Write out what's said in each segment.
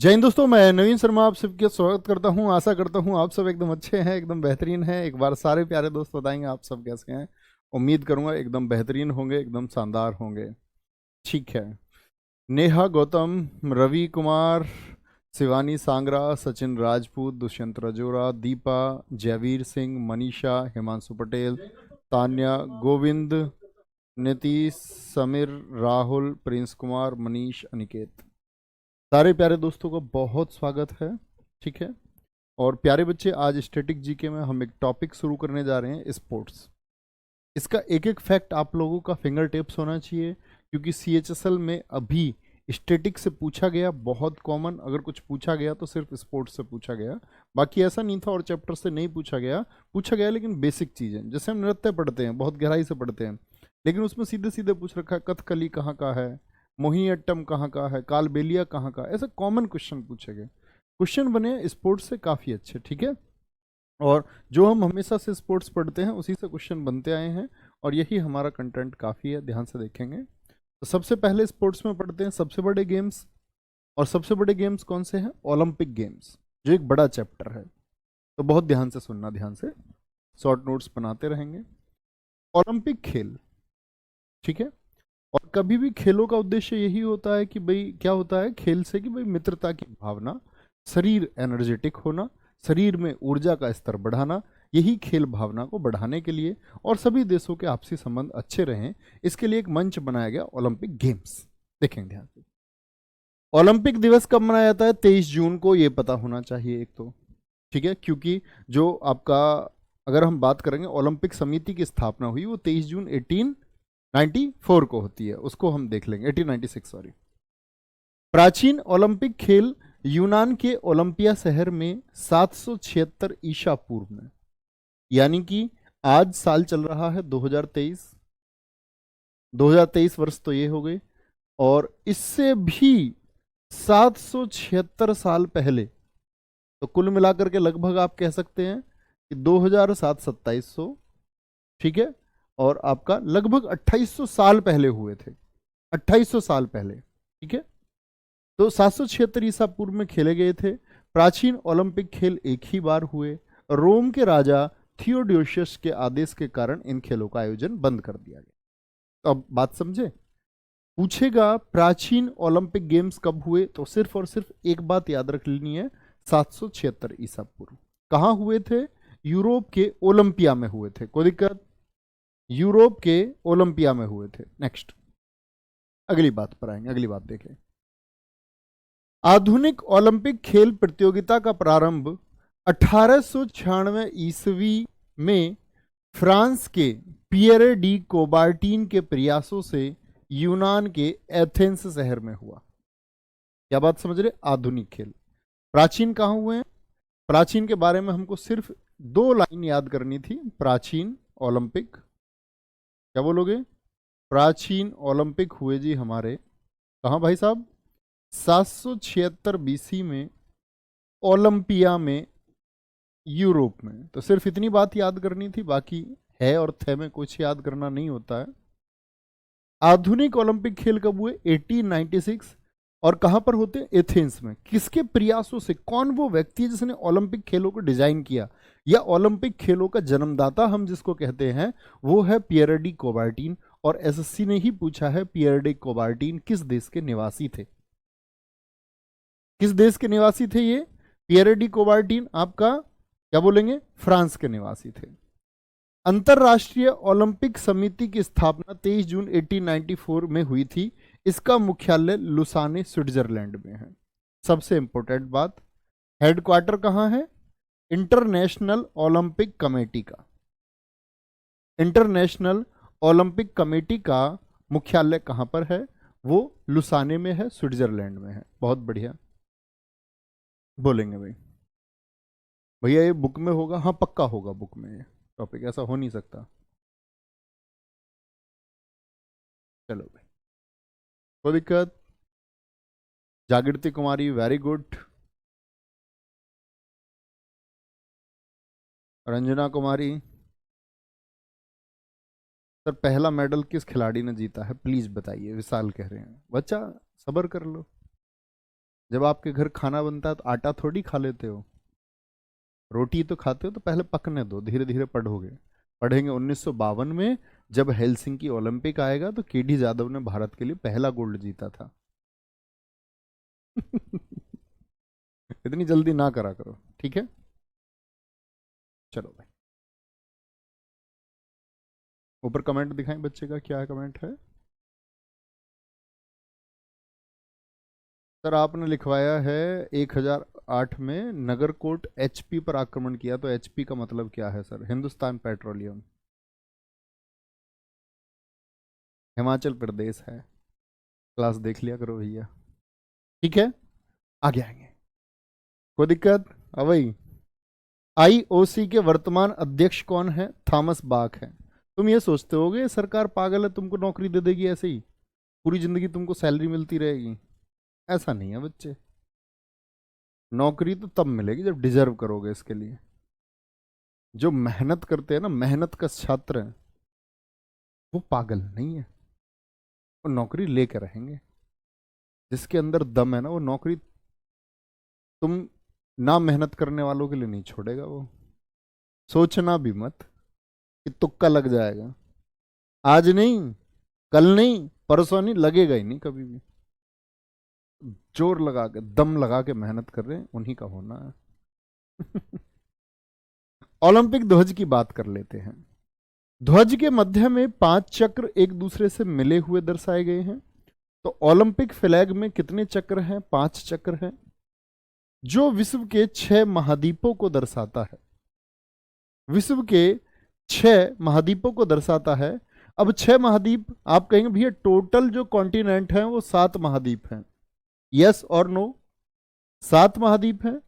जय हिंद दोस्तों, मैं नवीन शर्मा आप सबके स्वागत करता हूं। आशा करता हूं आप सब एकदम अच्छे हैं, एकदम बेहतरीन हैं। एक बार सारे प्यारे दोस्त बताएंगे आप सब कैसे हैं। उम्मीद करूंगा एकदम बेहतरीन होंगे, एकदम शानदार होंगे। ठीक है। नेहा गौतम, रवि कुमार, शिवानी सांगरा, सचिन राजपूत, दुष्यंत राजोरा, दीपा, जयवीर सिंह, मनीषा, हिमांशु पटेल, तान्या, गोविंद, नीतीश, समीर, राहुल, प्रिंस कुमार, मनीष, अनिकेत, सारे प्यारे दोस्तों का बहुत स्वागत है। ठीक है। और प्यारे बच्चे, आज स्टैटिक जीके में हम एक टॉपिक शुरू करने जा रहे हैं, स्पोर्ट्स। इसका एक एक फैक्ट आप लोगों का फिंगर टिप्स होना चाहिए, क्योंकि सीएचएसएल में अभी स्टैटिक से पूछा गया, बहुत कॉमन। अगर कुछ पूछा गया तो सिर्फ स्पोर्ट्स से पूछा गया, बाकी ऐसा नहीं था और चैप्टर से नहीं पूछा गया लेकिन बेसिक चीज़ें, जैसे हम नृत्य पढ़ते हैं, बहुत गहराई से पढ़ते हैं, लेकिन उसमें सीधे सीधे पूछ रखा है कथकली कहाँ का है, मोहिनीअट्टम कहाँ का है, कालबेलिया कहाँ का, ऐसे कॉमन क्वेश्चन पूछे गए। क्वेश्चन बने स्पोर्ट्स से काफ़ी अच्छे। ठीक है। और जो हम हमेशा से स्पोर्ट्स पढ़ते हैं उसी से क्वेश्चन बनते आए हैं, और यही हमारा कंटेंट काफ़ी है। ध्यान से देखेंगे तो सबसे पहले स्पोर्ट्स में पढ़ते हैं सबसे बड़े गेम्स। और सबसे बड़े गेम्स कौन से हैं? ओलंपिक गेम्स, जो एक बड़ा चैप्टर है। तो बहुत ध्यान से सुनना, ध्यान से शॉर्ट नोट्स बनाते रहेंगे। ओलंपिक खेल, ठीक है। और कभी भी खेलों का उद्देश्य यही होता है कि भाई क्या होता है खेल से, कि भाई मित्रता की भावना, शरीर एनर्जेटिक होना, शरीर में ऊर्जा का स्तर बढ़ाना, यही खेल भावना को बढ़ाने के लिए और सभी देशों के आपसी संबंध अच्छे रहें, इसके लिए एक मंच बनाया गया ओलंपिक गेम्स। देखेंगे ध्यान से। ओलंपिक दिवस कब मनाया जाता है? 23 जून को, ये पता होना चाहिए एक तो। ठीक है, क्योंकि जो आपका, अगर हम बात करेंगे ओलंपिक समिति की स्थापना हुई वो 23 जून 1894 को होती है, उसको हम देख लेंगे, 1896 सॉरी। प्राचीन ओलंपिक खेल यूनान के ओलंपिया शहर में 776 ईसा पूर्व में, यानी कि आज साल चल रहा है 2023, 2023 वर्ष तो ये हो गए, और इससे भी 776 साल पहले, तो कुल मिलाकर के लगभग आप कह सकते हैं कि 2007 2700, ठीक है। और आपका लगभग 2800 साल पहले हुए थे, 2800 साल पहले। ठीक है। तो 776 ईसा पूर्व में खेले गए थे। प्राचीन ओलंपिक खेल एक ही बार हुए। रोम के राजा थियोडोसियस के आदेश के कारण इन खेलों का आयोजन बंद कर दिया गया। तो अब बात समझे। पूछेगा प्राचीन ओलंपिक गेम्स कब हुए, तो सिर्फ और सिर्फ एक बात याद रख लेनी है, 776 ईसा पूर्व। कहाँ हुए थे? यूरोप के ओलंपिया में हुए थे। कोई दिक्कत? यूरोप के ओलंपिया में हुए थे। नेक्स्ट, अगली बात पर आएंगे, अगली बात देखें। आधुनिक ओलंपिक खेल प्रतियोगिता का प्रारंभ 1896 ईस्वी में फ्रांस के पियरे डी कोबार्टीन के प्रयासों से यूनान के एथेंस शहर में हुआ। क्या बात समझ रहे? आधुनिक खेल प्राचीन कहाँ हुए हैं? प्राचीन के बारे में हमको सिर्फ 2 लाइन याद करनी थी। प्राचीन ओलंपिक, क्या बोलोगे? प्राचीन ओलंपिक हुए जी हमारे कहाँ भाई साहब? 776 बीसी में ओलंपिया में, यूरोप में। तो सिर्फ इतनी बात याद करनी थी, बाकी है और थे में कुछ याद करना नहीं होता है। आधुनिक ओलंपिक खेल कब हुए? 1896। और कहां पर होते? एथेंस में। किसके प्रयासों से? कौन वो व्यक्ति है जिसने ओलंपिक खेलों को डिजाइन किया, या ओलंपिक खेलों का जन्मदाता हम जिसको कहते हैं, वो है पियर डी कोबार्टीन। और एसएससी ने ही पूछा है पियर डी कोबार्टीन किस देश के निवासी थे? किस देश के निवासी थे ये? पियर डी कोबार्टीन आपका क्या बोलेंगे? फ्रांस के निवासी थे। अंतरराष्ट्रीय ओलंपिक समिति की स्थापना 23 जून 1894 में हुई थी। इसका मुख्यालय लुसाने स्विट्जरलैंड में है। सबसे इंपॉर्टेंट बात, हेडक्वार्टर कहां है? इंटरनेशनल ओलंपिक कमेटी का, इंटरनेशनल ओलंपिक कमेटी का मुख्यालय कहां पर है? वो लुसाने में है, स्विट्जरलैंड में है। बहुत बढ़िया बोलेंगे भाई। भैया ये बुक में होगा? हाँ पक्का होगा बुक में, ये टॉपिक ऐसा हो नहीं सकता। चलो भाई, कोई दिक्कत? जागृति कुमारी वेरी गुड। रंजना कुमारी, सर पहला मेडल किस खिलाड़ी ने जीता है प्लीज बताइए, विशाल कह रहे हैं। बच्चा सबर कर लो। जब आपके घर खाना बनता है तो आटा थोड़ी खा लेते हो, रोटी तो खाते हो, तो पहले पकने दो, धीरे धीरे पढ़ोगे। पढ़ेंगे 1952 में जब हेलसिंकी ओलंपिक आएगा तो केडी जाधव ने भारत के लिए पहला गोल्ड जीता था। इतनी जल्दी ना करा करो, ठीक है। चलो भाई, ऊपर कमेंट दिखाएं बच्चे का, क्या कमेंट है। सर आपने लिखवाया है 1008 में नगरकोट एचपी पर आक्रमण किया, तो एचपी का मतलब क्या है सर? हिंदुस्तान पेट्रोलियम, हिमाचल प्रदेश है। क्लास देख लिया करो भैया, ठीक है। आगे आएंगे, कोई दिक्कत? अब भाई, आईओसी के वर्तमान अध्यक्ष कौन है? थॉमस बाक है। तुम ये सोचते होगे सरकार पागल है, तुमको नौकरी दे देगी ऐसे ही, पूरी जिंदगी तुमको सैलरी मिलती रहेगी। ऐसा नहीं है बच्चे, नौकरी तो तब मिलेगी जब डिजर्व करोगे इसके लिए। जो मेहनत करते हैं ना, मेहनत का छात्र है, वो पागल नहीं है, वो नौकरी लेकर रहेंगे। जिसके अंदर दम है ना, वो नौकरी तुम ना मेहनत करने वालों के लिए नहीं छोड़ेगा वो। सोचना भी मत कि तुक्का लग जाएगा, आज नहीं, कल नहीं, परसों नहीं, लगेगा ही नहीं कभी भी। जोर लगा के, दम लगा के मेहनत कर रहे हैं, उन्हीं का होना है। ओलंपिक ध्वज की बात कर लेते हैं। ध्वज के मध्य में 5 चक्र एक दूसरे से मिले हुए दर्शाए गए हैं। तो ओलंपिक फ्लैग में कितने चक्र हैं? 5 चक्र हैं, जो विश्व के 6 महाद्वीपों को दर्शाता है। विश्व के 6 महाद्वीपों को दर्शाता है। अब 6 महाद्वीप, आप कहेंगे भैया टोटल जो कॉन्टिनेंट हैं वो 7 महाद्वीप हैं। यस और नो? 7 महाद्वीप हैं।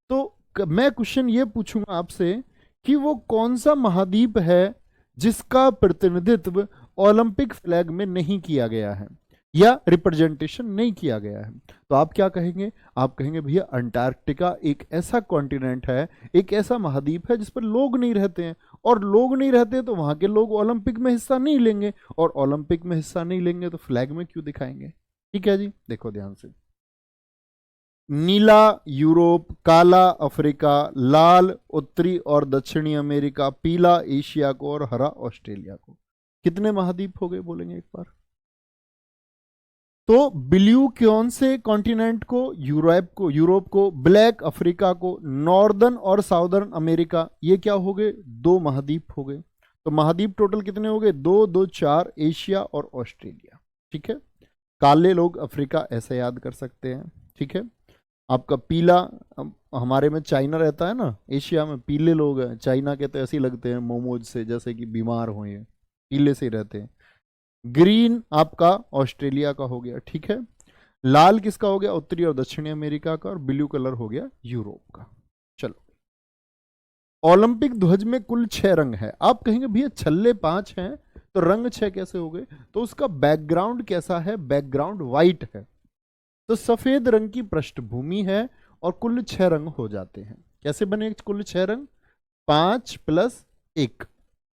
तो मैं क्वेश्चन ये पूछूंगा आपसे कि वो कौन सा महाद्वीप है जिसका प्रतिनिधित्व ओलंपिक फ्लैग में नहीं किया गया है या रिप्रेजेंटेशन नहीं किया गया है? तो आप क्या कहेंगे? आप कहेंगे भैया अंटार्कटिका एक ऐसा कॉन्टिनेंट है, एक ऐसा महाद्वीप है जिस पर लोग नहीं रहते हैं, और लोग नहीं रहते तो वहां के लोग ओलंपिक में हिस्सा नहीं लेंगे, और ओलंपिक में हिस्सा नहीं लेंगे तो फ्लैग में क्यों दिखाएंगे? ठीक है जी, देखो ध्यान से। नीला यूरोप, काला अफ्रीका, लाल उत्तरी और दक्षिणी अमेरिका, पीला एशिया को और हरा ऑस्ट्रेलिया को। कितने महाद्वीप हो गए बोलेंगे एक बार? तो ब्लू कौन से कॉन्टिनेंट को? यूरोप को, ब्लैक अफ्रीका को, नॉर्दर्न और साउदर्न अमेरिका, ये क्या हो गए? 2 महाद्वीप हो गए। तो महाद्वीप टोटल कितने हो गए? 2 2 4, एशिया और ऑस्ट्रेलिया, ठीक है। काले लोग अफ्रीका, ऐसे याद कर सकते हैं, ठीक है। आपका पीला, हमारे में चाइना रहता है ना, एशिया में पीले लोग हैं, चाइना के तो ऐसे ही लगते हैं मोमोज से, जैसे कि बीमार हो, ये पीले से ही रहते हैं। ग्रीन आपका ऑस्ट्रेलिया का हो गया, ठीक है। लाल किसका हो गया? उत्तरी और दक्षिणी अमेरिका का। और ब्लू कलर हो गया यूरोप का। चलो, ओलंपिक ध्वज में कुल 6 रंग है। आप कहेंगे भैया छल्ले 5 हैं तो रंग 6 कैसे हो गए? तो उसका बैकग्राउंड कैसा है? बैकग्राउंड व्हाइट है, तो सफेद रंग की पृष्ठभूमि है और कुल 6 रंग हो जाते हैं। कैसे बने कुल 6 रंग? 5 प्लस 1,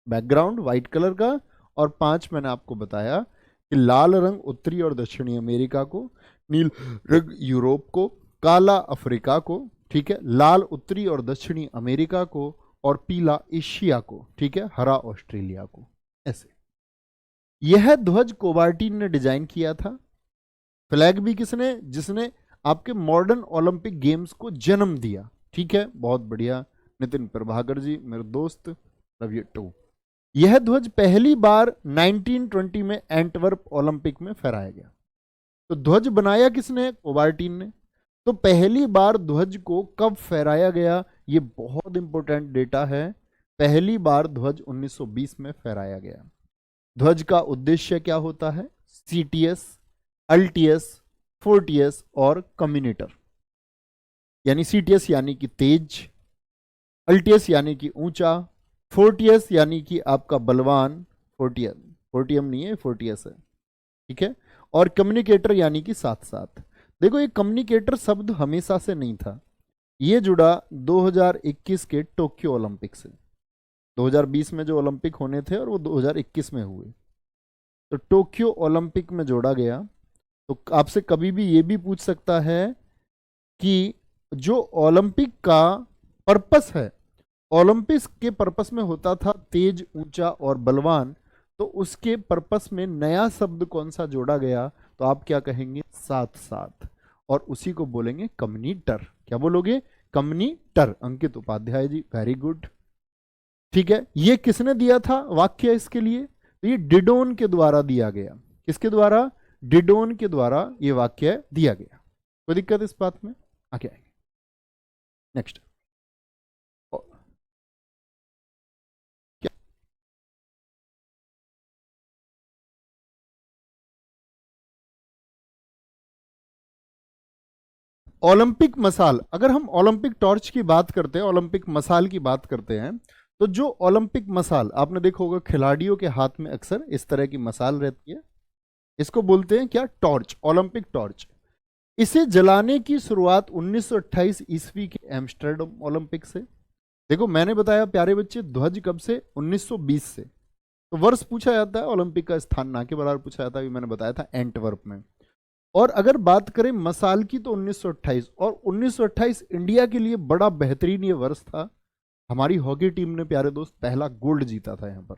बैकग्राउंड व्हाइट कलर का, और 5 मैंने आपको बताया कि लाल रंग उत्तरी और दक्षिणी अमेरिका को, नील रंग यूरोप को, काला अफ्रीका को, ठीक है, लाल उत्तरी और दक्षिणी अमेरिका को, और पीला एशिया को, ठीक है, हरा ऑस्ट्रेलिया को। ऐसे यह ध्वज कोबार्टिन ने डिजाइन किया था। फ्लैग भी किसने? जिसने आपके मॉडर्न ओलंपिक गेम्स को जन्म दिया, ठीक है, बहुत बढ़िया, नितिन प्रभाकर जी, मेरे दोस्त, लव यू टू। यह ध्वज पहली बार 1920 में एंटवर्प ओलंपिक में फहराया गया। तो ध्वज बनाया किसने? कोबार्टिन ने। तो पहली बार ध्वज को कब फहराया गया? ये बहुत इंपॉर्टेंट डेटा है। पहली बार ध्वज 1920 में फहराया गया। ध्वज का उद्देश्य क्या होता है? सीटीएस, अल्टीएस, फोर्टियस और कम्युनिटर। यानी सीटीएस यानी कि तेज, अल्टीएस यानी कि ऊंचा, फोर्टियस यानी कि आपका बलवान, फोर्टियम नहीं है, फोर्टियस है, ठीक है, और कम्युनिकेटर यानी कि साथ साथ। देखो ये कम्युनिकेटर शब्द हमेशा से नहीं था, ये जुड़ा 2021 के टोक्यो ओलंपिक से। 2020 में जो ओलंपिक होने थे और वो 2021 में हुए, तो टोक्यो ओलंपिक में जोड़ा गया। तो आपसे कभी भी ये भी पूछ सकता है कि जो ओलंपिक का पर्पस है, ओलंपिक्स के पर्पस में होता था तेज, ऊंचा और बलवान, तो उसके पर्पस में नया शब्द कौन सा जोड़ा गया, तो आप क्या कहेंगे, साथ साथ, और उसी को बोलेंगे कम्युनिटर। क्या बोलोगे, कम्युनिटर। अंकित उपाध्याय जी, वेरी गुड। ठीक है, ये किसने दिया था वाक्य इसके लिए, तो ये डिडोन के द्वारा दिया गया। किसके द्वारा, डिडोन के द्वारा ये वाक्य दिया गया। कोई दिक्कत इस बात में, आगे आएंगे नेक्स्ट। ओलंपिक मसाल, अगर हम ओलंपिक टॉर्च की बात करते हैं, ओलंपिक मसाल की बात करते हैं, तो जो ओलंपिक मसाल आपने देखा होगा खिलाड़ियों के हाथ में अक्सर इस तरह की मसाल रहती है, इसको बोलते हैं क्या, टॉर्च, ओलंपिक टॉर्च। इसे जलाने की शुरुआत 1928 ईस्वी के एम्स्टर्डम ओलंपिक से। देखो मैंने बताया प्यारे बच्चे, ध्वज कब से, 1920 से। तो वर्ष पूछा जाता है, ओलंपिक का स्थान ना के बराबर पूछा जाता है, मैंने बताया था एंटवर्प में। और अगर बात करें मसाल की तो 1928, और 1928 इंडिया के लिए बड़ा बेहतरीन ये वर्ष था। हमारी हॉकी टीम ने प्यारे दोस्त पहला गोल्ड जीता था यहाँ पर।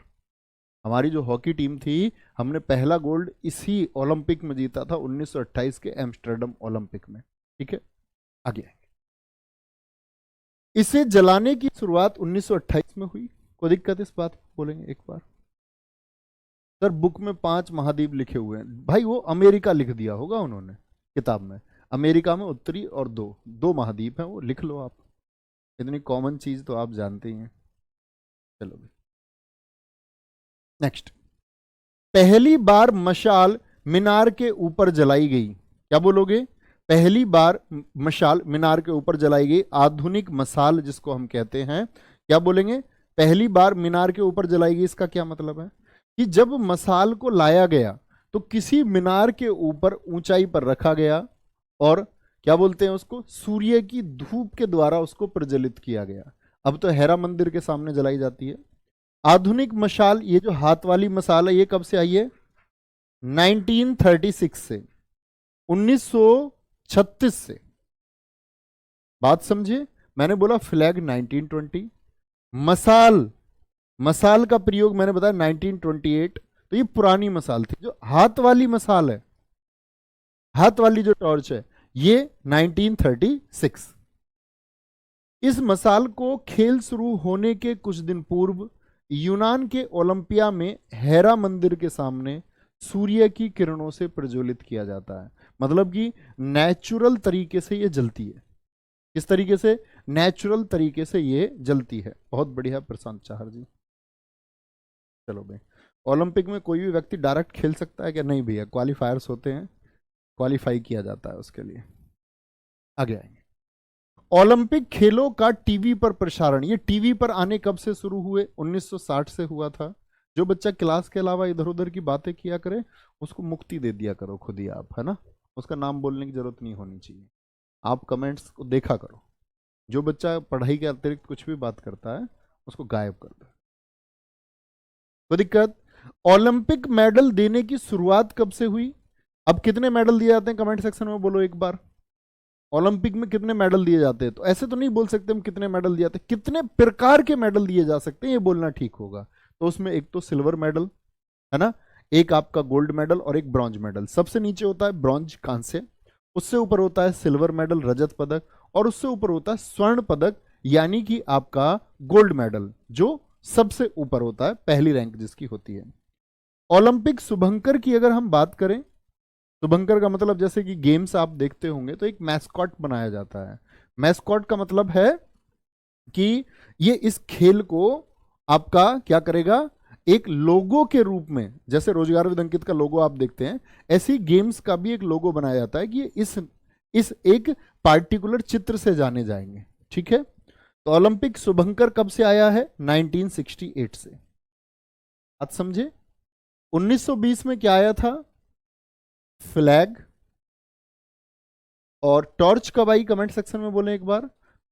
हमारी जो हॉकी टीम थी, हमने पहला गोल्ड इसी ओलंपिक में जीता था, 1928 के एम्स्टर्डम ओलंपिक में। ठीक है, आगे इसे जलाने की शुरुआत 1928 में हुई। कोई दिक्कत इस बात को बोलेंगे एक बार। सर बुक में 5 महाद्वीप लिखे हुए हैं, भाई वो अमेरिका लिख दिया होगा उन्होंने किताब में। अमेरिका में उत्तरी और दो महाद्वीप हैं, वो लिख लो आप। इतनी कॉमन चीज तो आप जानते ही हैं। चलो भाई नेक्स्ट। पहली बार मशाल मीनार के ऊपर जलाई गई, क्या बोलोगे, पहली बार मशाल मीनार के ऊपर जलाई गई, आधुनिक मसाल जिसको हम कहते हैं, क्या बोलेंगे, पहली बार मीनार के ऊपर जलाई गई। इसका क्या मतलब है कि जब मसाल को लाया गया तो किसी मीनार के ऊपर ऊंचाई पर रखा गया, और क्या बोलते हैं उसको, सूर्य की धूप के द्वारा उसको प्रज्वलित किया गया। अब तो हेरा मंदिर के सामने जलाई जाती है। आधुनिक मशाल, ये जो हाथ वाली मसाल है, ये कब से आई है, 1936 से, 1936 से। बात समझे, मैंने बोला फ्लैग 1920, मसाल, मसाल का प्रयोग मैंने बताया 1928। तो ये पुरानी मसाल थी। जो हाथ वाली मसाल है, हाथ वाली जो टॉर्च है, ये 1936। इस मसाल को खेल शुरू होने के कुछ दिन पूर्व यूनान के ओलंपिया में हेरा मंदिर के सामने सूर्य की किरणों से प्रज्वलित किया जाता है। मतलब कि नेचुरल तरीके से ये जलती है। किस तरीके से, नेचुरल तरीके से ये जलती है। बहुत बढ़िया प्रशांत चाहर जी। चलो भाई, ओलंपिक में कोई भी व्यक्ति डायरेक्ट खेल सकता है क्या, नहीं भैया, क्वालिफायर्स होते हैं, क्वालिफाई किया जाता है उसके लिए। आगे आएंगे। ओलंपिक खेलों का टीवी पर प्रसारण, ये टीवी पर आने कब से शुरू हुए, 1960 से हुआ था। जो बच्चा क्लास के अलावा इधर उधर की बातें किया करे, उसको मुक्ति दे दिया करो खुद ही आप, है ना, उसका नाम बोलने की जरूरत नहीं होनी चाहिए। आप कमेंट्स को देखा करो, जो बच्चा पढ़ाई के अतिरिक्त कुछ भी बात करता है उसको गायब कर दो। कोई दिक्कत। ओलंपिक मेडल देने की शुरुआत कब से हुई, अब कितने मेडल दिए जाते हैं कमेंट सेक्शन में बोलो एक बार। ओलंपिक में कितने मेडल दिए जाते हैं, तो ऐसे तो नहीं बोल सकते हम कितने मेडल दिए जाते हैं, कितने प्रकार के मेडल दिए जा सकते हैं ये बोलना ठीक होगा। तो उसमें एक तो सिल्वर मेडल है ना, एक आपका गोल्ड मेडल और एक ब्रॉन्ज मेडल। सबसे नीचे होता है ब्रॉन्ज, कांस्य, उससे ऊपर होता है सिल्वर मेडल, रजत पदक, और उससे ऊपर होता है स्वर्ण पदक, यानी कि आपका गोल्ड मेडल, जो सबसे ऊपर होता है, पहली रैंक जिसकी होती है। ओलंपिक शुभंकर की अगर हम बात करें, शुभंकर का मतलब जैसे कि गेम्स आप देखते होंगे तो एक मैस्कॉट बनाया जाता है। मैस्कॉट का मतलब है कि ये इस खेल को आपका क्या करेगा, एक लोगो के रूप में, जैसे रोजगार विद अंकित का लोगो आप देखते हैं, ऐसी गेम्स का भी एक लोगो बनाया जाता है कि इस एक पार्टिकुलर चित्र से जाने जाएंगे। ठीक है, तो ओलंपिक शुभंकर कब से आया है, 1968 से। बात समझे। 1920 में क्या आया था, फ्लैग। और टॉर्च कब आई, कमेंट सेक्शन में बोले एक बार।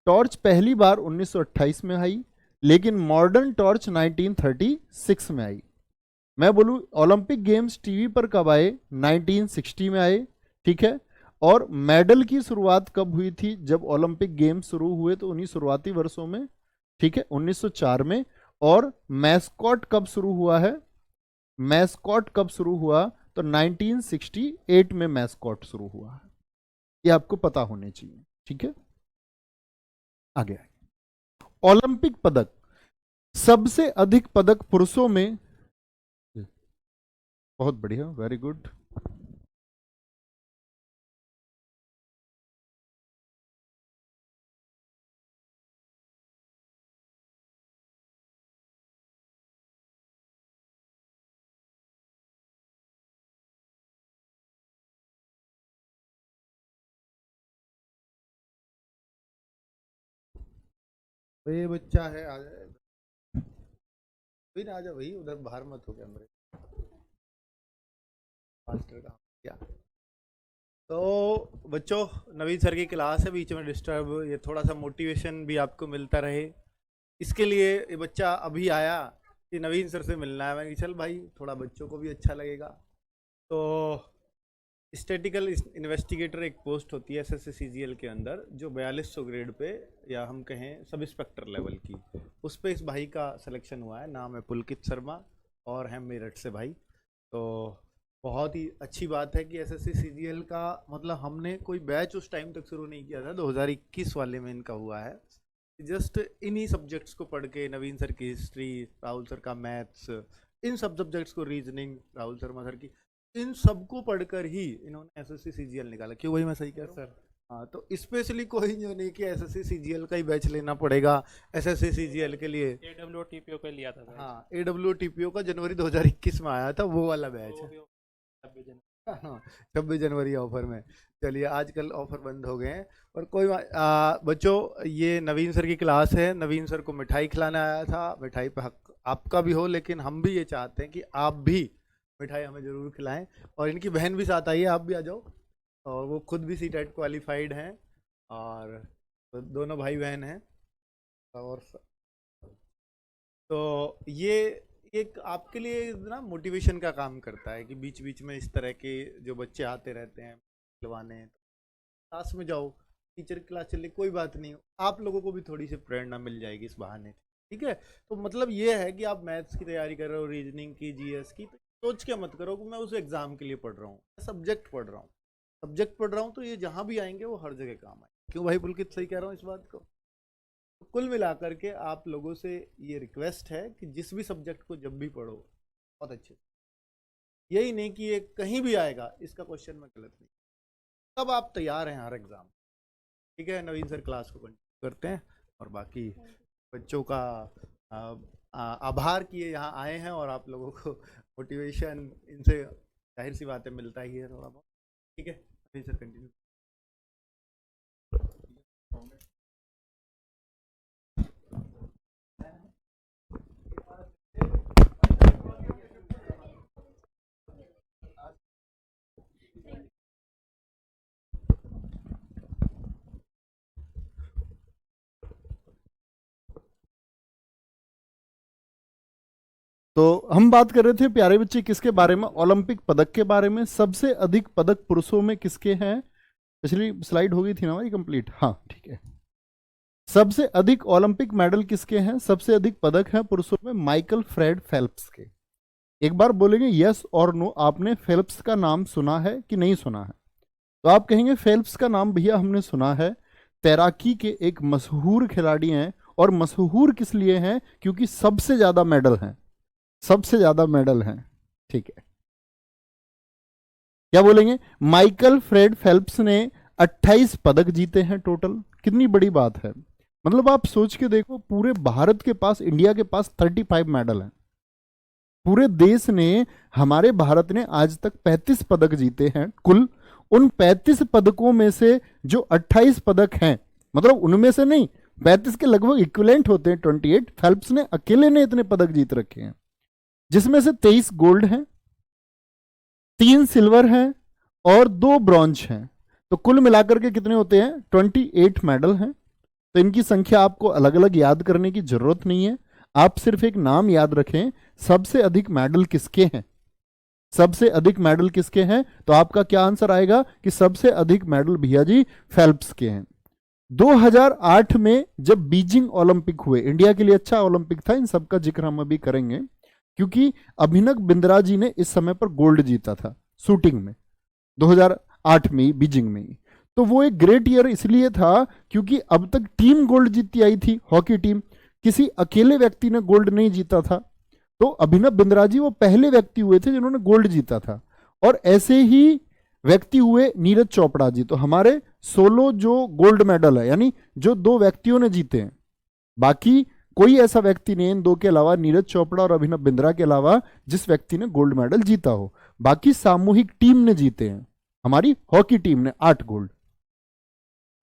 टॉर्च पहली बार 1928 में आई, लेकिन मॉडर्न टॉर्च 1936 में आई। मैं बोलूं ओलंपिक गेम्स टीवी पर कब आए, 1960 में आए। ठीक है, और मेडल की शुरुआत कब हुई थी? जब ओलंपिक गेम शुरू हुए तो उन्हीं शुरुआती वर्षों में, ठीक है, 1904 में। और मैस्कॉट कब शुरू हुआ है? मैस्कॉट कब शुरू हुआ? तो 1968 में मैस्कॉट शुरू हुआ है। ये आपको पता होने चाहिए, ठीक है। आगे ओलंपिक पदक, सबसे अधिक पदक पुरुषों में, बहुत बढ़िया, वेरी गुड। ये बच्चा है, आ जाए ना, आ जाओ भाई, उधर बाहर मत हो कैमरे, मास्टर का क्या। तो बच्चों, नवीन सर की क्लास है, बीच में डिस्टर्ब, ये थोड़ा सा मोटिवेशन भी आपको मिलता रहे, इसके लिए ये बच्चा अभी आया कि नवीन सर से मिलना है। मैंने कहा चल भाई, थोड़ा बच्चों को भी अच्छा लगेगा। तो स्टैटिकल इन्वेस्टिगेटर एक पोस्ट होती है SSC-CGL के अंदर, जो 4200 ग्रेड पे, या हम कहें सब इंस्पेक्टर लेवल की, उस पर इस भाई का सिलेक्शन हुआ है। नाम है पुलकित शर्मा और है मेरठ से भाई। तो बहुत ही अच्छी बात है कि SSC-CGL का, मतलब हमने कोई बैच उस टाइम तक शुरू नहीं किया था, 2021 वाले में इनका हुआ है। जस्ट इन्हीं सब्जेक्ट्स को पढ़ के, नवीन सर की हिस्ट्री, राहुल सर का मैथ्स, इन सब सब्जेक्ट्स को, रीजनिंग राहुल शर्मा सर की, इन सबको पढ़कर ही इन्होंने SSC-CGL निकाला। क्यों भाई, मैं सही कह रहा हूँ सर? हाँ, तो स्पेशली कोई नहीं कि SSC-CGL का ही बैच लेना पड़ेगा SSC-CGL के लिए। AWTPO का लिया था। हाँ, AWTPO का जनवरी 2021 में आया था, वो वाला बैच है। 26 जनवरी ऑफर में। चलिए, आजकल ऑफर बंद हो गए हैं, और कोई बच्चों, ये नवीन सर की क्लास है। नवीन सर को मिठाई खिलाने आया था, मिठाई पे हक आपका भी हो, लेकिन हम भी ये चाहते हैं कि आप भी मिठाई हमें ज़रूर खिलाएं। और इनकी बहन भी साथ आई है, आप भी आ जाओ। और वो खुद भी CTET क्वालिफाइड हैं, और तो दोनों भाई बहन हैं। और तो ये एक आपके लिए ना मोटिवेशन का काम करता है कि बीच बीच में इस तरह के जो बच्चे आते रहते हैं खिलवाने, क्लास में जाओ, टीचर की क्लास चले, कोई बात नहीं, आप लोगों को भी थोड़ी सी प्रेरणा मिल जाएगी इस बहाने, ठीक है। तो मतलब ये है कि आप मैथ्स की तैयारी कर रहे हो, रीजनिंग की, GS की, तो सोच के मत करो कि मैं उस एग्जाम के लिए पढ़ रहा हूँ। सब्जेक्ट पढ़ रहा हूँ, सब्जेक्ट पढ़ रहा हूँ, तो ये जहाँ भी आएंगे वो हर जगह काम आए। क्यों भाई पुलकित, सही कह रहा हूँ इस बात को? तो कुल मिलाकर के आप लोगों से ये रिक्वेस्ट है कि जिस भी सब्जेक्ट को जब भी पढ़ो, बहुत अच्छे, यही नहीं कि ये कहीं भी आएगा, इसका क्वेश्चन में गलत नहीं, तब आप तैयार हैं हर एग्जाम, ठीक है। नवीन सर क्लास को कंटिन्यू करते हैं, और बाकी बच्चों का आभार किए यहाँ आए हैं, और आप लोगों को मोटिवेशन इनसे जाहिर सी बातें मिलता ही है थोड़ा बहुत, ठीक है। नवीन सर कंटिन्यू। तो हम बात कर रहे थे प्यारे बच्चे किसके बारे में? ओलंपिक पदक के बारे में। सबसे अधिक पदक पुरुषों में किसके हैं? पिछली स्लाइड हो गई थी ना हमारी कंप्लीट? हाँ, ठीक है। सबसे अधिक ओलंपिक मेडल किसके हैं? सबसे अधिक पदक हैं पुरुषों में माइकल फ्रेड फेल्प्स के। एक बार बोलेंगे यस और नो, आपने फेल्प्स का नाम सुना है कि नहीं सुना है? तो आप कहेंगे फेल्प्स का नाम भैया हमने सुना है, तैराकी के एक मशहूर खिलाड़ी हैं। और मशहूर किस लिए हैं? क्योंकि सबसे ज्यादा मेडल हैं, सबसे ज्यादा मेडल हैं, ठीक है। क्या बोलेंगे? माइकल फ्रेड फेल्प्स ने 28 पदक जीते हैं टोटल। कितनी बड़ी बात है, मतलब आप सोच के देखो, पूरे भारत के पास, इंडिया के पास 35 मेडल हैं। पूरे देश ने, हमारे भारत ने आज तक 35 पदक जीते हैं कुल। उन 35 पदकों में से जो 28 पदक हैं, मतलब उनमें से नहीं, 35 के लगभग इक्विवेलेंट होते हैं 28, फेल्प्स ने अकेले ने इतने पदक जीत रखे हैं, जिसमें से 23 गोल्ड हैं, 3 सिल्वर हैं और 2 ब्रॉन्ज हैं। तो कुल मिलाकर के कितने होते हैं? 28 मेडल हैं। तो इनकी संख्या आपको अलग अलग याद करने की जरूरत नहीं है, आप सिर्फ एक नाम याद रखें, सबसे अधिक मेडल किसके हैं? सबसे अधिक मेडल किसके हैं? तो आपका क्या आंसर आएगा कि सबसे अधिक मेडल भैया जी फेल्प्स के हैं। 2008 में जब बीजिंग ओलंपिक हुए, इंडिया के लिए अच्छा ओलंपिक था, इन सबका जिक्र हम अभी करेंगे, क्योंकि अभिनव बिंद्रा जी ने इस समय पर गोल्ड जीता था शूटिंग में 2008 में बीजिंग में ही। तो वो एक ग्रेट ईयर इसलिए था क्योंकि अब तक टीम गोल्ड जीतती आई थी, हॉकी टीम, किसी अकेले व्यक्ति ने गोल्ड नहीं जीता था। तो अभिनव बिंद्रा जी वो पहले व्यक्ति हुए थे जिन्होंने गोल्ड जीता था। और ऐसे ही व्यक्ति हुए नीरज चोपड़ा जी। तो हमारे 16 जो गोल्ड मेडल है, यानी जो 2 व्यक्तियों ने जीते हैं, बाकी कोई ऐसा व्यक्ति नहीं इन 2 के अलावा, नीरज चोपड़ा और अभिनव बिंद्रा के अलावा, जिस व्यक्ति ने गोल्ड मेडल जीता हो। बाकी सामूहिक टीम ने जीते हैं, हमारी हॉकी टीम ने 8 गोल्ड।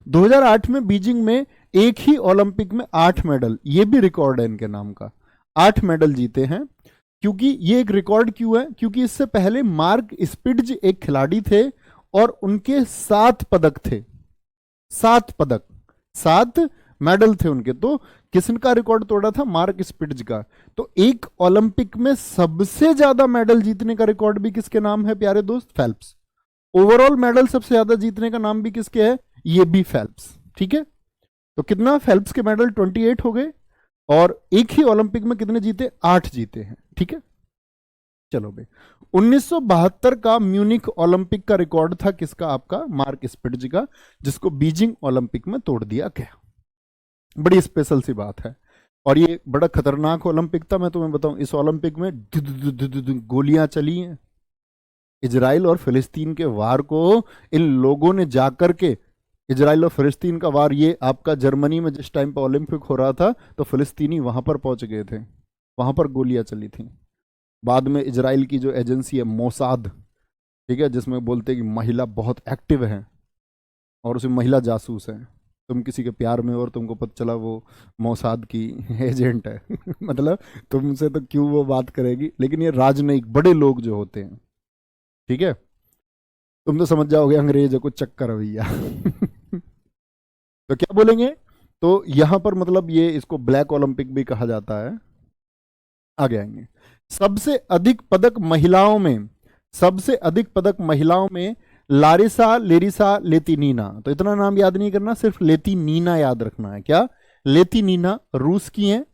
2008 में बीजिंग में एक ही ओलंपिक में 8 मेडल, ये भी रिकॉर्ड है इनके नाम का, 8 मेडल जीते हैं। क्योंकि ये एक रिकॉर्ड क्यों है? क्योंकि इससे पहले मार्क स्पिट्ज एक खिलाड़ी थे और उनके 7 पदक थे, 7 पदक, 7 मेडल थे उनके। तो किसका रिकॉर्ड तोड़ा था? मार्क स्पिट्ज का। तो एक ओलंपिक में सबसे ज्यादा मेडल जीतने का रिकॉर्ड भी किसके नाम है प्यारे दोस्त? फेल्प्स। ओवरऑल मेडल सबसे ज्यादा जीतने का नाम भी किसके है? ये भी फेल्प्स। ठीक है, तो कितना? फेल्प्स के मेडल 28 हो गए और एक ही ओलंपिक में कितने जीते? 8 जीते हैं। ठीक है, चलो भाई। 1972 का म्यूनिक ओलंपिक का रिकॉर्ड था किसका? आपका मार्क स्पिट्ज का, जिसको बीजिंग ओलंपिक में तोड़ दिया गया। बड़ी स्पेशल सी बात है और ये बड़ा खतरनाक ओलंपिक था। मैं तुम्हें बताऊं, इस ओलंपिक में गोलियां चली हैं। इजराइल और फिलिस्तीन के वार को इन लोगों ने जाकर के, इजराइल और फिलिस्तीन का वार, ये आपका जर्मनी में जिस टाइम पर ओलंपिक हो रहा था तो फिलिस्तीनी वहां पर पहुंच गए थे, वहां पर गोलियां चली थी। बाद में इजराइल की जो एजेंसी है मोसाद, ठीक है, जिसमें बोलते हैं कि महिला बहुत एक्टिव है और उसे महिला जासूस है, तुम किसी के प्यार में और तुमको पता चला वो मोसाद की एजेंट है मतलब तुमसे तो क्यों वो बात करेगी। लेकिन ये राजनयिक बड़े लोग जो होते हैं, ठीक है, तुम तो समझ जाओगे अंग्रेज है, कुछ चक्कर है भैया तो क्या बोलेंगे? तो यहां पर मतलब ये इसको ब्लैक ओलंपिक भी कहा जाता है। आगे आएंगे। सबसे अधिक पदक महिलाओं में, सबसे अधिक पदक महिलाओं में लारिसा लेरिसा लेतिनीना। तो इतना नाम याद नहीं करना, सिर्फ लेतिनीना याद रखना है। क्या? लेतिनीना रूस की हैं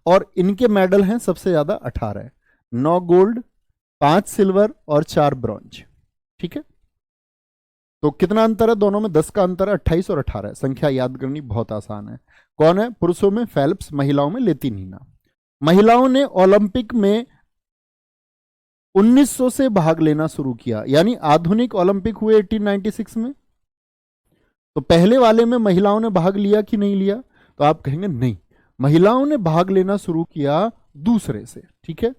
और इनके मेडल हैं सबसे ज्यादा 18, 9 गोल्ड, 5 सिल्वर और 4 ब्रॉन्ज। ठीक है, तो कितना अंतर है दोनों में? 10 का अंतर है, 28 और 18। संख्या याद करनी बहुत आसान है। कौन है? पुरुषों में फेल्प्स, महिलाओं में लेतिनीना। महिलाओं ने ओलंपिक में 1900 से भाग लेना शुरू किया, यानी आधुनिक ओलंपिक हुए 1896 में। तो पहले वाले में महिलाओं ने भाग लिया कि नहीं लिया? तो आप कहेंगे नहीं, महिलाओं ने भाग लेना शुरू किया दूसरे से। ठीक है,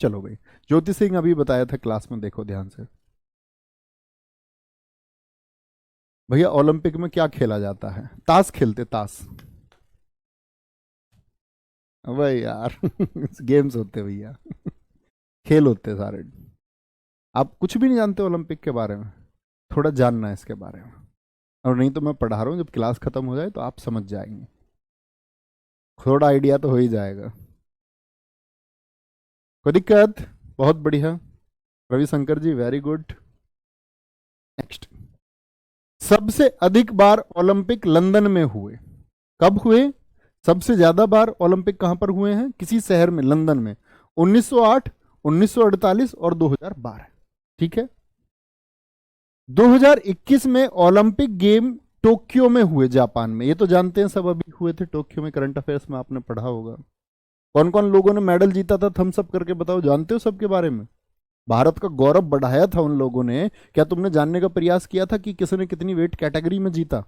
चलो भाई। ज्योति सिंह अभी बताया था क्लास में, देखो ध्यान से भैया। ओलंपिक में क्या खेला जाता है? ताश खेलते, ताश। भाई यार गेम्स होते भैया खेल होते सारे। आप कुछ भी नहीं जानते ओलंपिक के बारे में? थोड़ा जानना है इसके बारे में, और नहीं तो मैं पढ़ा रहा हूँ, जब क्लास खत्म हो जाए तो आप समझ जाएंगे, थोड़ा आइडिया तो हो ही जाएगा। कोई दिक्कत? बहुत बढ़िया रविशंकर जी, वेरी गुड। नेक्स्ट। सबसे अधिक बार ओलंपिक लंदन में हुए, कब हुए? सबसे ज्यादा बार ओलंपिक कहां पर हुए हैं? किसी शहर में, लंदन में। 1908, 1948 और 2012। ठीक है, 2021 में ओलंपिक गेम टोक्यो में हुए, जापान में। ये तो जानते हैं सब, अभी हुए थे टोक्यो में, करंट अफेयर्स में आपने पढ़ा होगा। कौन कौन लोगों ने मेडल जीता था? थम्स अप करके बताओ, जानते हो सबके बारे में? भारत का गौरव बढ़ाया था उन लोगों ने। क्या तुमने जानने का प्रयास किया था कि किसने कितनी वेट कैटेगरी में जीता?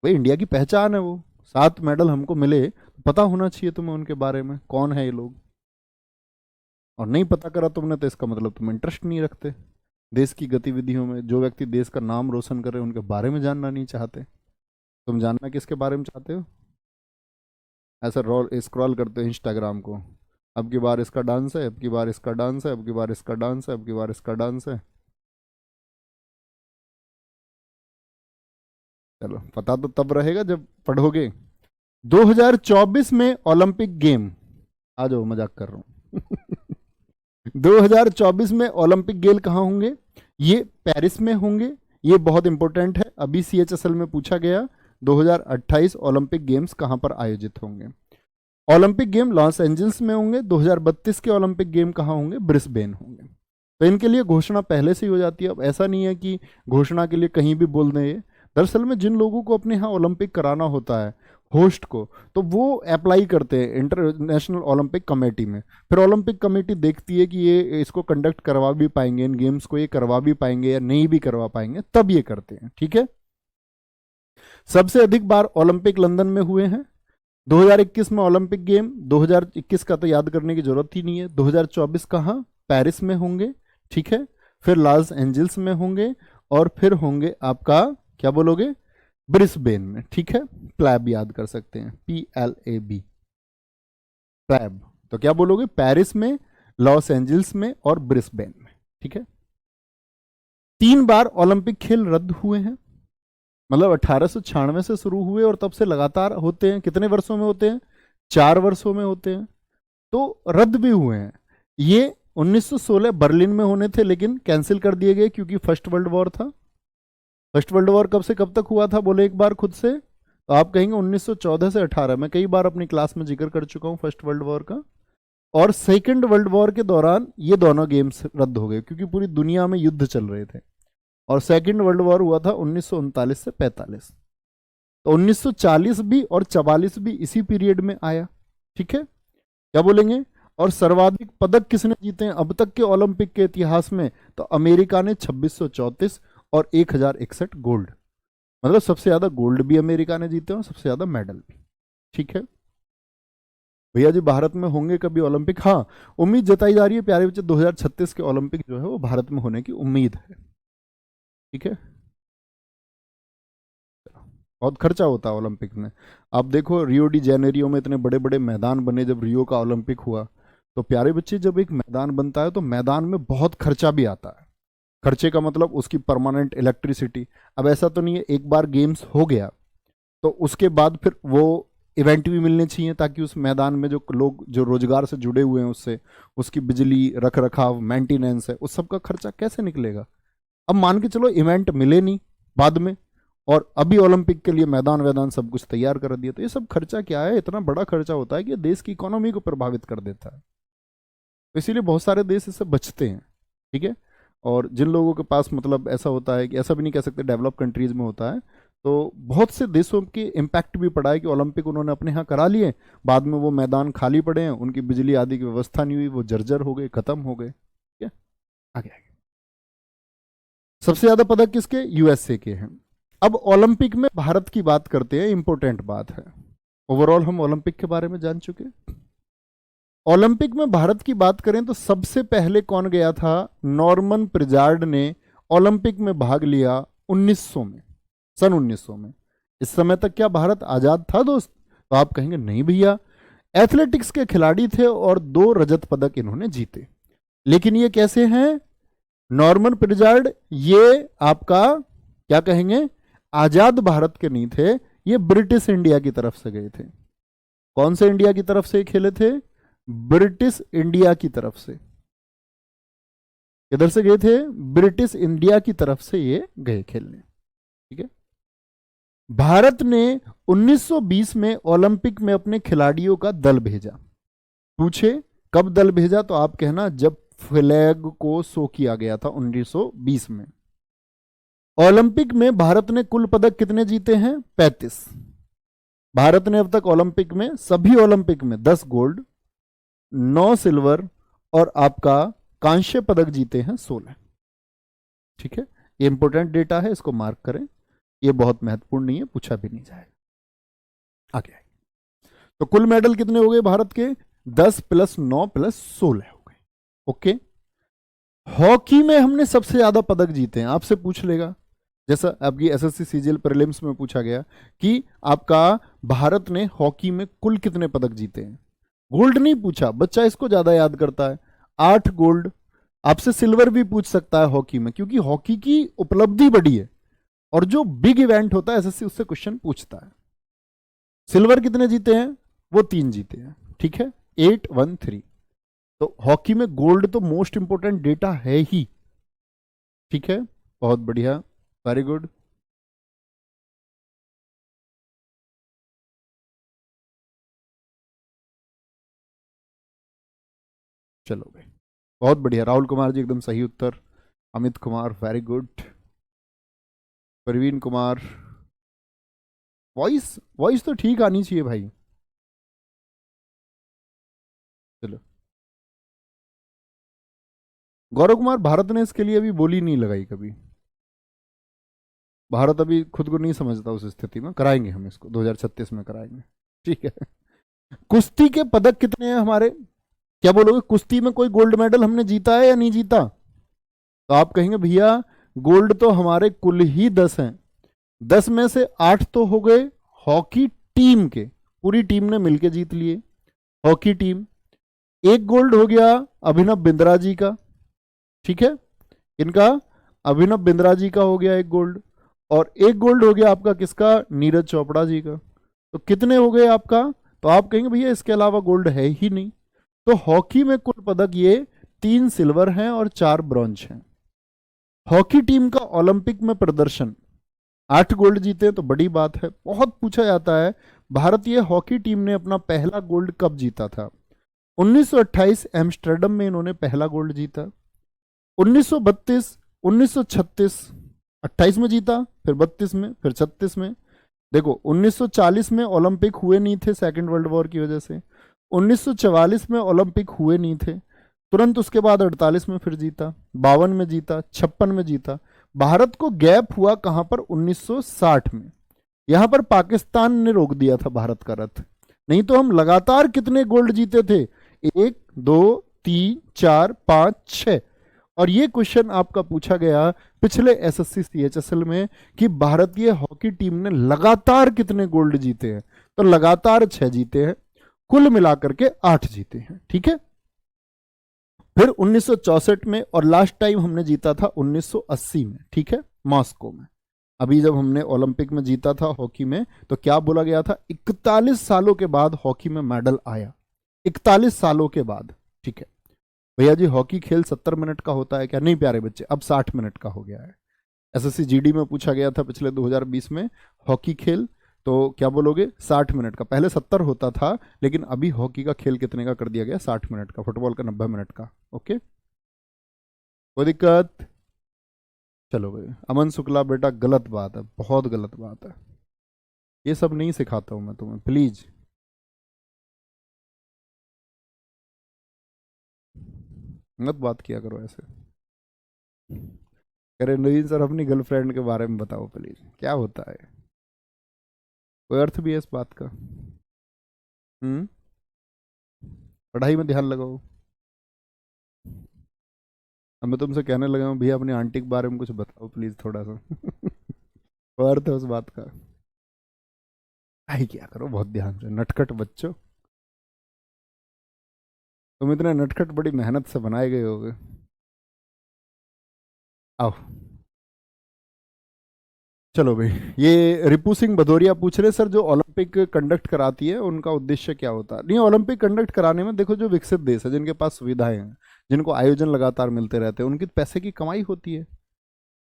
भाई इंडिया की पहचान है वो। 7 मेडल हमको मिले, पता होना चाहिए तुम्हें उनके बारे में, कौन है ये लोग। और नहीं पता करा तुमने तो इसका मतलब तुम इंटरेस्ट नहीं रखते देश की गतिविधियों में। जो व्यक्ति देश का नाम रोशन करे उनके बारे में जानना नहीं चाहते। तुम जानना किसके बारे में चाहते हो? ऐसा रोल स्क्रॉल करते हो इंस्टाग्राम को, अब की बार इसका डांस है, अब की बार इसका डांस है, अब की बार इसका डांस है, अब की बार इसका डांस है। चलो, पता तो तब रहेगा जब पढ़ोगे। 2024 में ओलंपिक गेम, आ जाओ मजाक कर रहा हूं 2024 में ओलंपिक गेम कहाँ होंगे? ये पेरिस में होंगे। ये बहुत इंपॉर्टेंट है, अभी CHSL में पूछा गया 2028 ओलंपिक गेम्स कहाँ पर आयोजित होंगे। ओलंपिक गेम लॉस एंजल्स में होंगे। 2032 के ओलंपिक गेम कहाँ होंगे? ब्रिस्बेन होंगे। तो इनके लिए घोषणा पहले से ही हो जाती है। अब ऐसा नहीं है कि घोषणा के लिए कहीं भी बोल दें। ये दरअसल में जिन लोगों को अपने यहाँ ओलंपिक कराना होता है होस्ट को, तो वो अप्लाई करते हैं इंटरनेशनल ओलंपिक कमेटी में। फिर ओलंपिक कमेटी देखती है कि ये इसको कंडक्ट करवा भी पाएंगे, इन गेम्स को ये करवा भी पाएंगे या नहीं भी करवा पाएंगे, तब ये करते हैं। ठीक है। सबसे अधिक बार ओलंपिक लंदन में हुए हैं। 2021 में ओलंपिक गेम, 2021 का तो याद करने की जरूरत ही नहीं है। 2024 कहाँ? पेरिस में होंगे। ठीक है। फिर लॉस एंजल्स में होंगे और फिर होंगे आपका, क्या बोलोगे, ब्रिस्बेन में। ठीक है। प्लैब याद कर सकते हैं, PLAB, प्लैब। तो क्या बोलोगे? पेरिस में, लॉस एंजल्स में और ब्रिस्बेन में। ठीक है। 3 बार ओलंपिक खेल रद्द हुए हैं, मतलब 1896 से शुरू हुए और तब से लगातार होते हैं। कितने वर्षों में होते हैं? 4 वर्षों में होते हैं। तो रद्द भी हुए हैं। ये 1916 बर्लिन में होने थे, लेकिन कैंसिल कर दिए गए क्योंकि फर्स्ट वर्ल्ड वॉर था। फर्स्ट वर्ल्ड वॉर कब से कब तक हुआ था? बोले एक बार खुद से। तो आप कहेंगे 1914 से 18। मैं कई बार अपनी क्लास में जिक्र कर चुका हूं फर्स्ट वर्ल्ड वॉर का। और सेकेंड वर्ल्ड वॉर के दौरान ये दोनों गेम्स रद्द हो गए क्योंकि पूरी दुनिया में युद्ध चल रहे थे। और सेकेंड वर्ल्ड वॉर हुआ था 1939 से 45। तो 1940 भी और 44 भी इसी पीरियड में आया। ठीक है। क्या बोलेंगे? और सर्वाधिक पदक किसने जीते हैं अब तक के ओलंपिक के इतिहास में? तो अमेरिका ने 2634 और 1061 गोल्ड। मतलब सबसे ज्यादा गोल्ड भी अमेरिका ने जीते और सबसे ज्यादा मेडल भी। ठीक है। भैया जी भारत में होंगे कभी ओलंपिक? हाँ, उम्मीद जताई जा रही है प्यारे बच्चे, 2036 के ओलंपिक जो है वो भारत में होने की उम्मीद है। ठीक है। बहुत खर्चा होता है ओलंपिक में। आप देखो रियो डी जेनेरियो में इतने बड़े बड़े मैदान बने जब रियो का ओलंपिक हुआ। तो प्यारे बच्चे जब एक मैदान बनता है तो मैदान में बहुत खर्चा भी आता है। खर्चे का मतलब उसकी परमानेंट इलेक्ट्रिसिटी। अब ऐसा तो नहीं है एक बार गेम्स हो गया तो उसके बाद फिर वो इवेंट भी मिलने चाहिए ताकि उस मैदान में जो लोग जो रोजगार से जुड़े हुए हैं उससे, उसकी बिजली, रख रखाव, मेंटेनेंस है, उस सब का खर्चा कैसे निकलेगा? अब मान के चलो इवेंट मिले नहीं बाद में, और अभी ओलंपिक के लिए मैदान वैदान सब कुछ तैयार कर दिया, तो ये सब खर्चा क्या है? इतना बड़ा खर्चा होता है कि देश की इकोनॉमी को प्रभावित कर देता है। तो इसीलिए बहुत सारे देश इससे बचते हैं। ठीक है। और जिन लोगों के पास मतलब ऐसा होता है कि, ऐसा भी नहीं कह सकते डेवलप कंट्रीज में होता है, तो बहुत से देशों के इम्पैक्ट भी पड़ा है कि ओलंपिक उन्होंने अपने यहाँ करा लिए, बाद में वो मैदान खाली पड़े हैं, उनकी बिजली आदि की व्यवस्था नहीं हुई, वो जर्जर हो गए, खत्म हो गए। ठीक है। आगे आगे। सबसे ज्यादा पदक किसके? USA के हैं। अब ओलंपिक में भारत की बात करते हैं, इंपॉर्टेंट बात है। ओवरऑल हम ओलंपिक के बारे में जान चुके। ओलंपिक में भारत की बात करें तो सबसे पहले कौन गया था? नॉर्मन प्रिजार्ड ने ओलंपिक में भाग लिया 1900 में, सन 1900 में। इस समय तक क्या भारत आजाद था दोस्त? तो आप कहेंगे नहीं भैया, एथलेटिक्स के खिलाड़ी थे और 2 रजत पदक इन्होंने जीते। लेकिन ये कैसे हैं? नॉर्मन प्रिजार्ड ये आपका क्या कहेंगे, आजाद भारत के नहीं थे, ये ब्रिटिश इंडिया की तरफ से गए थे। कौन से इंडिया की तरफ से खेले थे? ब्रिटिश इंडिया की तरफ से। किधर से गए थे? ब्रिटिश इंडिया की तरफ से ये गए खेलने। ठीक है। भारत ने 1920 में ओलंपिक में अपने खिलाड़ियों का दल भेजा। पूछे कब दल भेजा? तो आप कहना जब फ्लैग को शो किया गया था 1920 में। ओलंपिक में भारत ने कुल पदक कितने जीते हैं? 35। भारत ने अब तक ओलंपिक में, सभी ओलंपिक में 10 गोल्ड, 9 सिल्वर और आपका कांस्य पदक जीते हैं 16। ठीक है। ये इंपॉर्टेंट डेटा है, इसको मार्क करें, ये बहुत महत्वपूर्ण नहीं है, पूछा भी नहीं जाएगा। आगे तो कुल मेडल कितने हो गए भारत के? 10 + 9 + 16 हो गए। ओके। हॉकी में हमने सबसे ज्यादा पदक जीते हैं। आपसे पूछ लेगा, जैसा आपकी SSC CGL प्रीलिम्स में पूछा गया कि आपका भारत ने हॉकी में कुल कितने पदक जीते हैं। गोल्ड नहीं पूछा, बच्चा इसको ज्यादा याद करता है। 8 गोल्ड। आपसे सिल्वर भी पूछ सकता है हॉकी में, क्योंकि हॉकी की उपलब्धि बड़ी है और जो बिग इवेंट होता है SSC उससे क्वेश्चन पूछता है। सिल्वर कितने जीते हैं? वो 3 जीते हैं। ठीक है। 8, 1, 3। तो हॉकी में गोल्ड तो मोस्ट इंपोर्टेंट डेटा है ही। ठीक है, बहुत बढ़िया, वेरी गुड। चलो भाई, बहुत बढ़िया, राहुल कुमार जी एकदम सही उत्तर। Amit Kumar very good. Praveen Kumar, voice voice तो ठीक आनी चाहिए भाई। चलो, गौरव कुमार, भारत ने इसके लिए अभी बोली नहीं लगाई कभी। भारत अभी खुद को नहीं समझता उस स्थिति में, कराएंगे हम इसको 2036 में कराएंगे। ठीक है। कुश्ती के पदक कितने हैं हमारे? क्या बोलोगे, कुश्ती में कोई गोल्ड मेडल हमने जीता है या नहीं जीता? तो आप कहेंगे भैया गोल्ड तो हमारे कुल ही 10 हैं, 10 में से 8 तो हो गए हॉकी टीम के, पूरी टीम ने मिलके जीत लिए, हॉकी टीम। एक गोल्ड हो गया अभिनव बिंद्रा जी का, ठीक है, इनका अभिनव बिंद्रा जी का हो गया एक गोल्ड। और एक गोल्ड हो गया आपका किसका, नीरज चोपड़ा जी का। तो कितने हो गए आपका? तो आप कहेंगे भैया इसके अलावा गोल्ड है ही नहीं। तो हॉकी में कुल पदक ये 3 सिल्वर हैं और 4 ब्रॉन्ज हैं। हॉकी टीम का ओलंपिक में प्रदर्शन, 8 गोल्ड जीते तो बड़ी बात है। बहुत पूछा जाता है भारतीय हॉकी टीम ने अपना पहला गोल्ड कब जीता था? 1928 एम्स्टर्डम में इन्होंने पहला गोल्ड जीता। 1932, 1936, 28 में जीता, फिर 32 में, फिर 36 में। देखो 1940 में ओलंपिक हुए नहीं थे सेकेंड वर्ल्ड वॉर की वजह से, 1944 में ओलंपिक हुए नहीं थे, तुरंत उसके बाद 48 में फिर जीता, 52 में जीता, 56 में जीता। भारत को गैप हुआ कहां पर, 1960 में। यहां पर पाकिस्तान ने रोक दिया था भारत का रथ, नहीं तो हम लगातार कितने गोल्ड जीते थे, 1 2 3 4 5 6। और ये क्वेश्चन आपका पूछा गया पिछले एसएससी सीएचएसएल में कि भारतीय हॉकी टीम ने लगातार कितने गोल्ड जीते हैं, तो लगातार 6 जीते हैं, कुल मिलाकर के 8 जीते हैं। ठीक है, फिर 1964 में, और लास्ट टाइम हमने जीता था 1980 में, ठीक है, मॉस्को में। अभी जब हमने ओलंपिक में जीता था हॉकी में, तो क्या बोला गया था, 41 सालों के बाद हॉकी में मेडल आया, 41 सालों के बाद। ठीक है भैया जी, हॉकी खेल 70 मिनट का होता है क्या? नहीं प्यारे बच्चे, अब 60 मिनट का हो गया है। एसएससी जीडी में पूछा गया था पिछले 2020 में हॉकी खेल, तो क्या बोलोगे, 60 मिनट का। पहले 70 होता था, लेकिन अभी हॉकी का खेल कितने का कर दिया गया, 60 मिनट का, फुटबॉल का 90 मिनट का। ओके, कोई दिक्कत? चलो भाई, अमन शुक्ला बेटा गलत बात है, बहुत गलत बात है, ये सब नहीं सिखाता हूं मैं तुम्हें, प्लीज। मत बात किया करो ऐसे। कह रहे नवीन सर अपनी गर्लफ्रेंड के बारे में बताओ प्लीज, क्या होता है, कोई अर्थ भी है इस बात का? पढ़ाई में ध्यान लगाओ। अब मैं तुमसे कहने लगा हूँ भैया अपनी आंटी के बारे में कुछ बताओ प्लीज थोड़ा सा। कोई अर्थ है उस बात का? आई क्या करो बहुत ध्यान से, नटखट बच्चों, तुम इतने नटखट बड़ी मेहनत से बनाए गए होगे। आओ, चलो भाई, ये रिपू सिंह भदौरिया पूछ रहे सर जो ओलंपिक कंडक्ट कराती है उनका उद्देश्य क्या होता है? नहीं, ओलंपिक कंडक्ट कराने में देखो जो विकसित देश है जिनके पास सुविधाएं हैं, जिनको आयोजन लगातार मिलते रहते हैं, उनकी पैसे की कमाई होती है,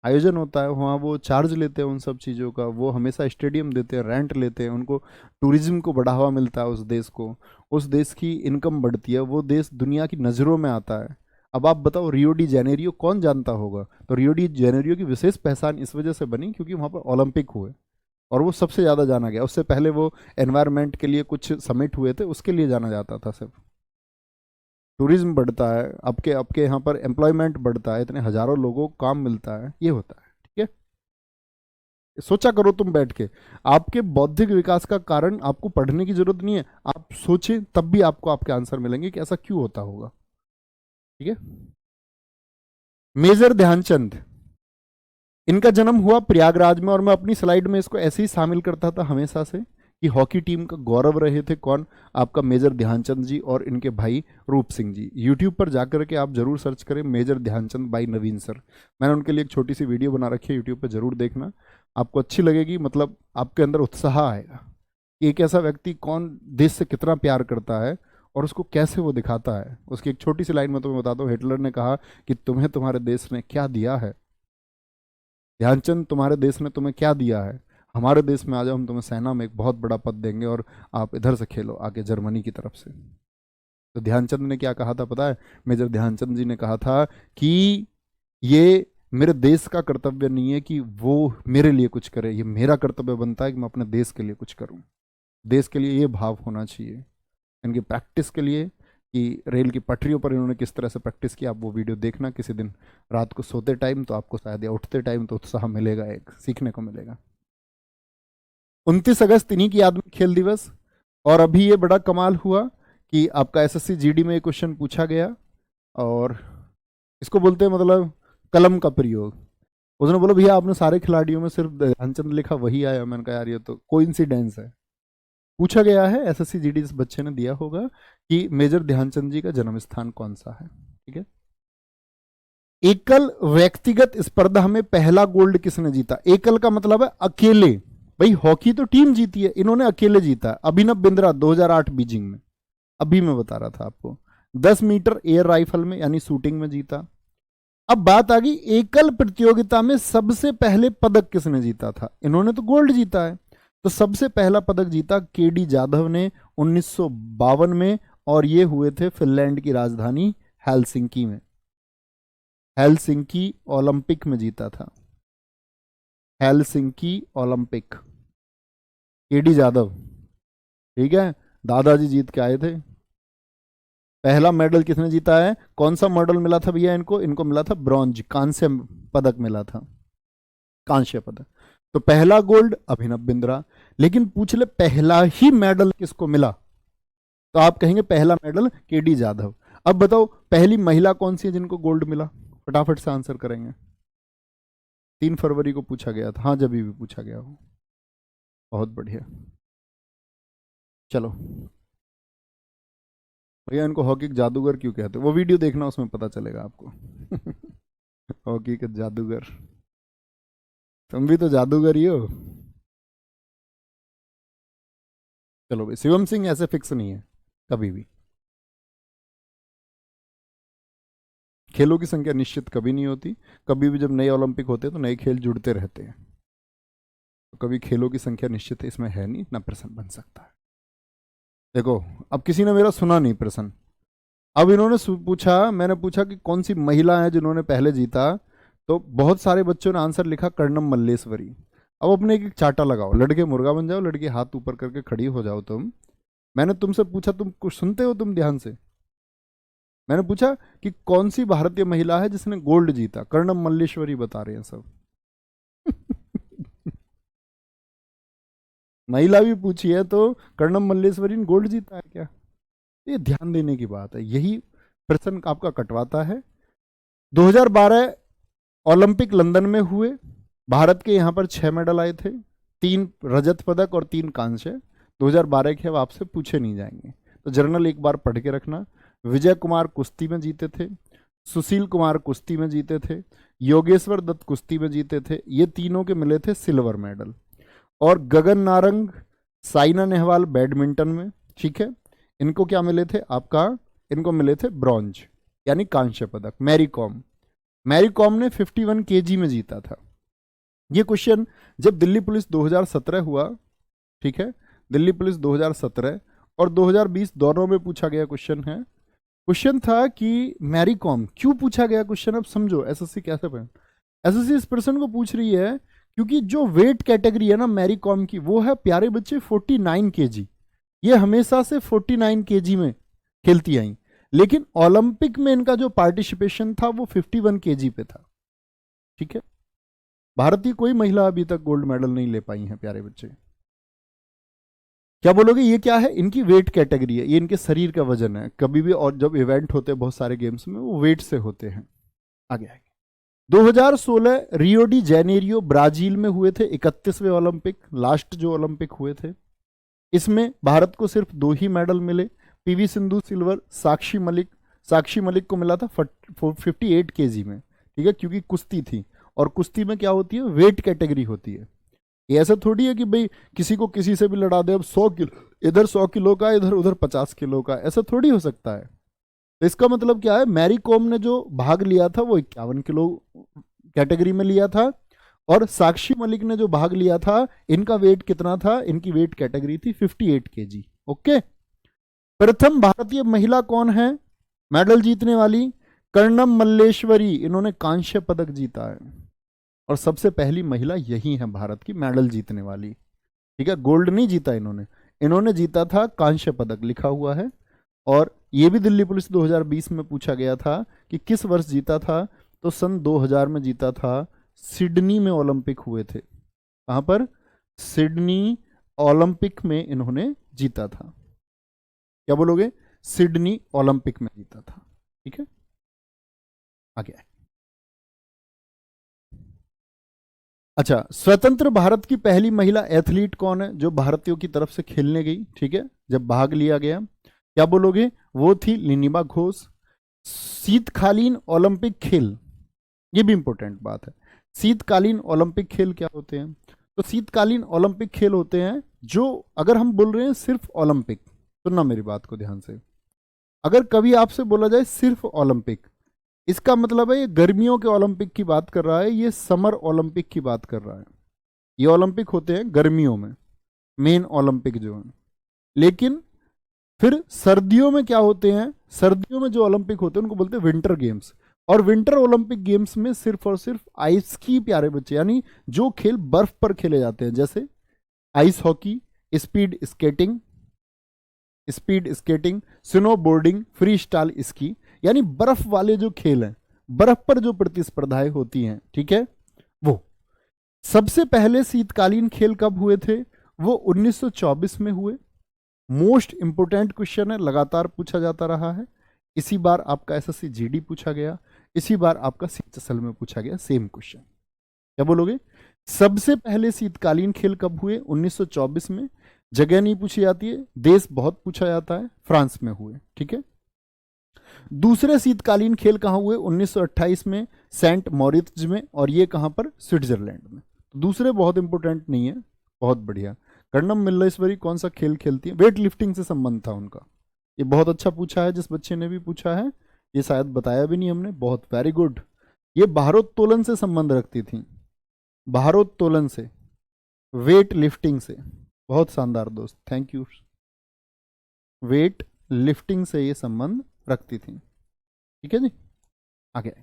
आयोजन होता है वहाँ, वो चार्ज लेते हैं उन सब चीज़ों का, वो हमेशा स्टेडियम देते हैं, रेंट लेते हैं, उनको टूरिज्म को बढ़ावा मिलता है, उस देश को, उस देश की इनकम बढ़ती है, वो देश दुनिया की नज़रों में आता है। अब आप बताओ रियो डी जेनेरियो कौन जानता होगा? तो रियो डी जेनेरियो की विशेष पहचान इस वजह से बनी क्योंकि वहाँ पर ओलंपिक हुए और वो सबसे ज़्यादा जाना गया। उससे पहले वो एनवायरनमेंट के लिए कुछ समिट हुए थे, उसके लिए जाना जाता था सिर्फ। टूरिज्म बढ़ता है, आपके आपके यहाँ पर एम्प्लॉयमेंट बढ़ता है, इतने हजारों लोगों को काम मिलता है, ये होता है। ठीक है, सोचा करो तुम बैठ के, आपके बौद्धिक विकास का कारण आपको पढ़ने की जरूरत नहीं है, आप सोचें तब भी आपको आपके आंसर मिलेंगे कि ऐसा क्यों होता होगा। ठीक है, मेजर ध्यानचंद, इनका जन्म हुआ प्रयागराज में, और मैं अपनी स्लाइड में इसको ऐसे ही शामिल करता था हमेशा से कि हॉकी टीम का गौरव रहे थे कौन, आपका मेजर ध्यानचंद जी और इनके भाई रूप सिंह जी। यूट्यूब पर जाकर के आप जरूर सर्च करें major Dhyanchand by Naveen sir, मैंने उनके लिए एक छोटी सी वीडियो बना रखी है, यूट्यूब पर जरूर देखना, आपको अच्छी लगेगी, मतलब आपके अंदर उत्साह आएगा कि एक ऐसा व्यक्ति कौन देश से कितना प्यार करता है और उसको कैसे वो दिखाता है। उसकी एक छोटी सी लाइन में तुम्हें बताता हूँ। हिटलर ने कहा कि तुम्हें तुम्हारे देश ने क्या दिया है, ध्यानचंद तुम्हारे देश ने तुम्हें क्या दिया है, हमारे देश में आ जाओ, हम तुम्हें सेना में एक बहुत बड़ा पद देंगे और आप इधर से खेलो आगे जर्मनी की तरफ से। तो ध्यानचंद ने क्या कहा था पता है? मेजर ध्यानचंद जी ने कहा था कि ये मेरे देश का कर्तव्य नहीं है कि वो मेरे लिए कुछ करे, ये मेरा कर्तव्य बनता है कि मैं अपने देश के लिए कुछ करूं। देश के लिए ये भाव होना चाहिए। इनकी प्रैक्टिस के लिए कि रेल की पटरियों पर इन्होंने किस तरह से प्रैक्टिस की, आप वो वीडियो देखना किसी दिन रात को सोते टाइम, तो आपको शायद, या उठते टाइम, तो उत्साह मिलेगा, एक सीखने को मिलेगा। 29 अगस्त इन्हीं की याद में खेल दिवस। और अभी ये बड़ा कमाल हुआ कि आपका एसएससी जीडी में ये क्वेश्चन पूछा गया, और इसको बोलते हैं मतलब कलम का प्रयोग। उसने बोला भैया आपने सारे खिलाड़ियों में सिर्फ ध्यानचंद लिखा, वही आया। मैंने कहा यार ये तो कोइंसिडेंस है। पूछा गया है, एसएससी जीडी इस बच्चे ने दिया होगा कि मेजर ध्यानचंद जी का जन्म स्थान कौन सा है। ठीक है। एकल व्यक्तिगत स्पर्धा में पहला गोल्ड किसने जीता? एकल का मतलब है अकेले। भाई हॉकी तो टीम जीती है, इन्होंने अकेले जीता। अभिनव बिंद्रा 2008 बीजिंग में, अभी मैं बता रहा था आपको। 10 मीटर एयर राइफल में यानी शूटिंग में जीता। अब बात आ गई एकल प्रतियोगिता में सबसे पहले पदक किसने जीता था? इन्होंने तो गोल्ड जीता है। तो सबसे पहला पदक जीता केडी जाधव ने 1952 में, और ये हुए थे फिनलैंड की राजधानी हेलसिंकी में। हेलसिंकी ओलंपिक में जीता था, हेलसिंकी ओलंपिक, केडी जाधव। ठीक है, दादाजी जीत के आए थे। पहला मेडल किसने जीता है? कौन सा मेडल मिला था भैया इनको? इनको मिला था ब्रॉन्ज, कांस्य पदक मिला था, कांस्य पदक। तो पहला गोल्ड अभिनव बिंद्रा। लेकिन पूछ ले पहला ही मेडल किसको मिला, तो आप कहेंगे पहला मेडल केडी जाधव। अब बताओ पहली महिला कौन सी है जिनको गोल्ड मिला? फटाफट से आंसर करेंगे। 3 फरवरी को पूछा गया था। हाँ, जब भी पूछा गया हो। बहुत बढ़िया। चलो भैया इनको हॉकी के जादूगर क्यों कहते हैं, वो वीडियो देखना, उसमें पता चलेगा आपको। हॉकी के जादूगर, तुम भी तो जादूगर ही हो। चलो भाई, शिवम सिंह ऐसे फिक्स नहीं है कभी भी। खेलों की संख्या निश्चित कभी नहीं होती। कभी भी जब नए ओलंपिक होते हैं तो नए खेल जुड़ते रहते हैं। तो कभी खेलों की संख्या निश्चित इसमें है नहीं, ना प्रश्न बन सकता है। देखो अब किसी ने मेरा सुना नहीं प्रश्न। अब इन्होंने पूछा, मैंने पूछा कि कौन सी महिला है जिन्होंने पहले जीता, तो बहुत सारे बच्चों ने आंसर लिखा कर्णम मल्लेश्वरी। अब अपने एक चाटा लगाओ, लड़के मुर्गा बन जाओ, लड़के हाथ ऊपर करके खड़ी हो जाओ तुम। मैंने तुमसे पूछा, तुम कुछ सुनते हो तुम ध्यान से? मैंने पूछा कि कौन सी भारतीय महिला है जिसने गोल्ड जीता, कर्णम मल्लेश्वरी बता रहे हैं सब। महिला भी पूछी है तो कर्णम मल्लेश्वरी ने गोल्ड जीता है क्या? ये ध्यान देने की बात है, यही प्रश्न आपका कटवाता है। 2012 ओलंपिक लंदन में हुए, भारत के यहां पर 6 मेडल आए थे, 3 रजत पदक और 3 कांस्य। 2012 के अब आपसे पूछे नहीं जाएंगे, तो जर्नल एक बार पढ़ के रखना। विजय कुमार कुश्ती में जीते थे, सुशील कुमार कुश्ती में जीते थे, योगेश्वर दत्त कुश्ती में जीते थे, ये तीनों के मिले थे सिल्वर मेडल। और गगन नारंग, साइना नेहवाल बैडमिंटन में, ठीक है, इनको क्या मिले थे आपका? इनको मिले थे ब्रॉन्ज यानी कांस्य पदक। मैरी कॉम, मैरी कॉम ने 51 केजी में जीता था। ये क्वेश्चन जब दिल्ली पुलिस 2017 हुआ, ठीक है, दिल्ली पुलिस 2017 और 2020 दोनों में पूछा गया क्वेश्चन है। क्वेश्चन था कि मैरी कॉम क्यों पूछा गया क्वेश्चन, अब समझो एसएससी कैसे पढ़। एसएससी इस प्रश्न को पूछ रही है क्योंकि जो वेट कैटेगरी है ना मैरी कॉम की, वो है प्यारे बच्चे 49 केजी। ये हमेशा से 49 केजी में खेलती आई, लेकिन ओलंपिक में इनका जो पार्टिसिपेशन था वो 51 केजी पे था। ठीक है, भारतीय कोई महिला अभी तक गोल्ड मेडल नहीं ले पाई है प्यारे बच्चे। क्या बोलोगे ये क्या है? इनकी वेट कैटेगरी है, ये इनके शरीर का वजन है। कभी भी और जब इवेंट होते हैं बहुत सारे गेम्स में, वो वेट से होते हैं। आगे आगे 2016 रियो डी जेनेरियो ब्राजील में हुए थे 31वें ओलंपिक, लास्ट जो ओलंपिक हुए थे। इसमें भारत को सिर्फ 2 ही मेडल मिले। पीवी सिंधु सिल्वर, साक्षी मलिक को मिला था 58 केजी में। ठीक है, क्योंकि कुश्ती थी, और कुश्ती में क्या होती है? वेट कैटेगरी होती है। ये ऐसा थोड़ी है कि भाई किसी को किसी से भी लड़ा दे। अब इधर 100 किलो का, इधर उधर 50 किलो का, ऐसा थोड़ी हो सकता है। तो इसका मतलब क्या है, मैरी कॉम ने जो भाग लिया था वो 51 किलो कैटेगरी में लिया था, और साक्षी मलिक ने जो भाग लिया था, इनका वेट कितना था, इनकी वेट कैटेगरी थी 58 केजी। ओके। प्रथम भारतीय महिला कौन है मेडल जीतने वाली? कर्णम मल्लेश्वरी, इन्होंने कांस्य पदक जीता है, और सबसे पहली महिला यही है भारत की मेडल जीतने वाली। ठीक है, गोल्ड नहीं जीता इन्होंने, इन्होंने जीता था कांस्य पदक, लिखा हुआ है। और ये भी दिल्ली पुलिस 2020 में पूछा गया था कि किस वर्ष जीता था, तो सन 2000 में जीता था। सिडनी में ओलंपिक हुए थे। कहां पर? सिडनी ओलंपिक में इन्होंने जीता था। क्या बोलोगे? सिडनी ओलंपिक में जीता था। ठीक है, आगे। अच्छा, स्वतंत्र भारत की पहली महिला एथलीट कौन है जो भारतीयों की तरफ से खेलने गई? ठीक है, जब भाग लिया गया, क्या बोलोगे? वो थी लिनिमा घोष। शीतकालीन ओलंपिक खेल, ये भी इंपॉर्टेंट बात है। शीतकालीन ओलंपिक खेल क्या होते हैं? तो शीतकालीन ओलंपिक खेल होते हैं जो, अगर हम बोल रहे हैं सिर्फ ओलंपिक, सुनना मेरी बात को ध्यान से, अगर कभी आपसे बोला जाए सिर्फ ओलंपिक, इसका मतलब है ये गर्मियों के ओलंपिक की बात कर रहा है, ये समर ओलंपिक की बात कर रहा है। ये ओलंपिक होते हैं गर्मियों में, मेन ओलंपिक जो है। लेकिन फिर सर्दियों में क्या होते हैं? सर्दियों में जो ओलंपिक होते हैं उनको बोलते हैं विंटर गेम्स। और विंटर ओलंपिक गेम्स में सिर्फ और सिर्फ आइस की, प्यारे बच्चे, यानी जो खेल बर्फ पर खेले जाते हैं, जैसे ice hockey, speed skating, snow boarding, free style ski, यानी बर्फ वाले जो खेल हैं, बर्फ पर जो प्रतिस्पर्धाएं होती हैं, ठीक है, वो। सबसे पहले शीतकालीन खेल कब हुए थे? वो 1924 में हुए। मोस्ट इंपोर्टेंट क्वेश्चन है, लगातार पूछा जाता रहा है। इसी बार आपका एसएससी जीडी पूछा गया, इसी बार आपका सीएचएसएल में पूछा गया सेम क्वेश्चन। क्या बोलोगे? सबसे पहले शीतकालीन खेल कब हुए? 1924 में। जगह नहीं पूछी जाती है, देश बहुत पूछा जाता है, फ्रांस में हुए। ठीक है। दूसरे शीतकालीन खेल कहां हुए? 1928 में सेंट मॉरिट्ज में, और ये कहां पर? स्विट्जरलैंड में। दूसरे बहुत इंपोर्टेंट नहीं है, बहुत बढ़िया। कर्णम मल्लेश्वरी कौन सा खेल खेलती है? वेट लिफ्टिंग से संबंध था उनका। ये बहुत अच्छा पूछा है, जिस बच्चे ने भी पूछा है, ये शायद बताया भी नहीं हमने, बहुत वेरी गुड। ये भारोत्तोलन से संबंध रखती थी, भारोत्तोलन से, वेट लिफ्टिंग से। बहुत शानदार दोस्त, थैंक यू। वेट लिफ्टिंग से ये संबंध रखती थी। ठीक है जी, आगे।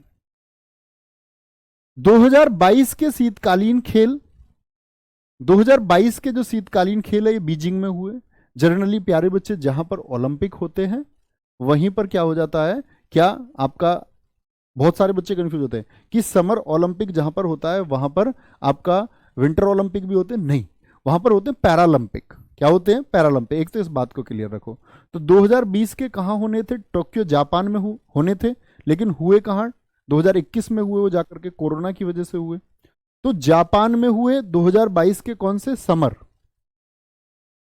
2022 के शीतकालीन खेल, 2022 के जो शीतकालीन खेल है ये बीजिंग में हुए। जनरली प्यारे बच्चे, जहां पर ओलंपिक होते हैं वहीं पर क्या हो जाता है, क्या आपका, बहुत सारे बच्चे कंफ्यूज होते हैं कि समर ओलंपिक जहां पर होता है वहां पर आपका विंटर ओलंपिक भी होते हैं। नहीं, वहां पर होते हैं पैरालंपिक। क्या होते हैं? पैरालंपिक। एक तो इस बात को क्लियर रखो। तो 2020 के कहां होने थे? टोक्यो जापान में होने थे, लेकिन हुए कहां? 2021 में हुए, वो जाकर के कोरोना की वजह से हुए। तो जापान में हुए 2022 के कौन से? समर।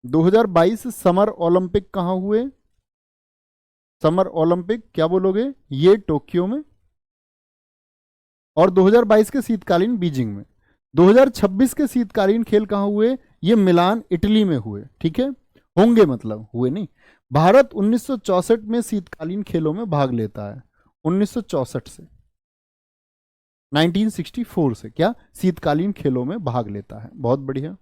2022 समर ओलंपिक कहां हुए? समर ओलंपिक, क्या बोलोगे? ये टोक्यो में। और 2022 के शीतकालीन बीजिंग में। 2026 के शीतकालीन खेल कहां हुए? ये मिलान, इटली में हुए। ठीक है, होंगे मतलब, हुए नहीं। भारत 1964 में शीतकालीन खेलों में भाग लेता है। 1964 से, 1964 से क्या शीतकालीन खेलों में भाग लेता है। बहुत बढ़िया।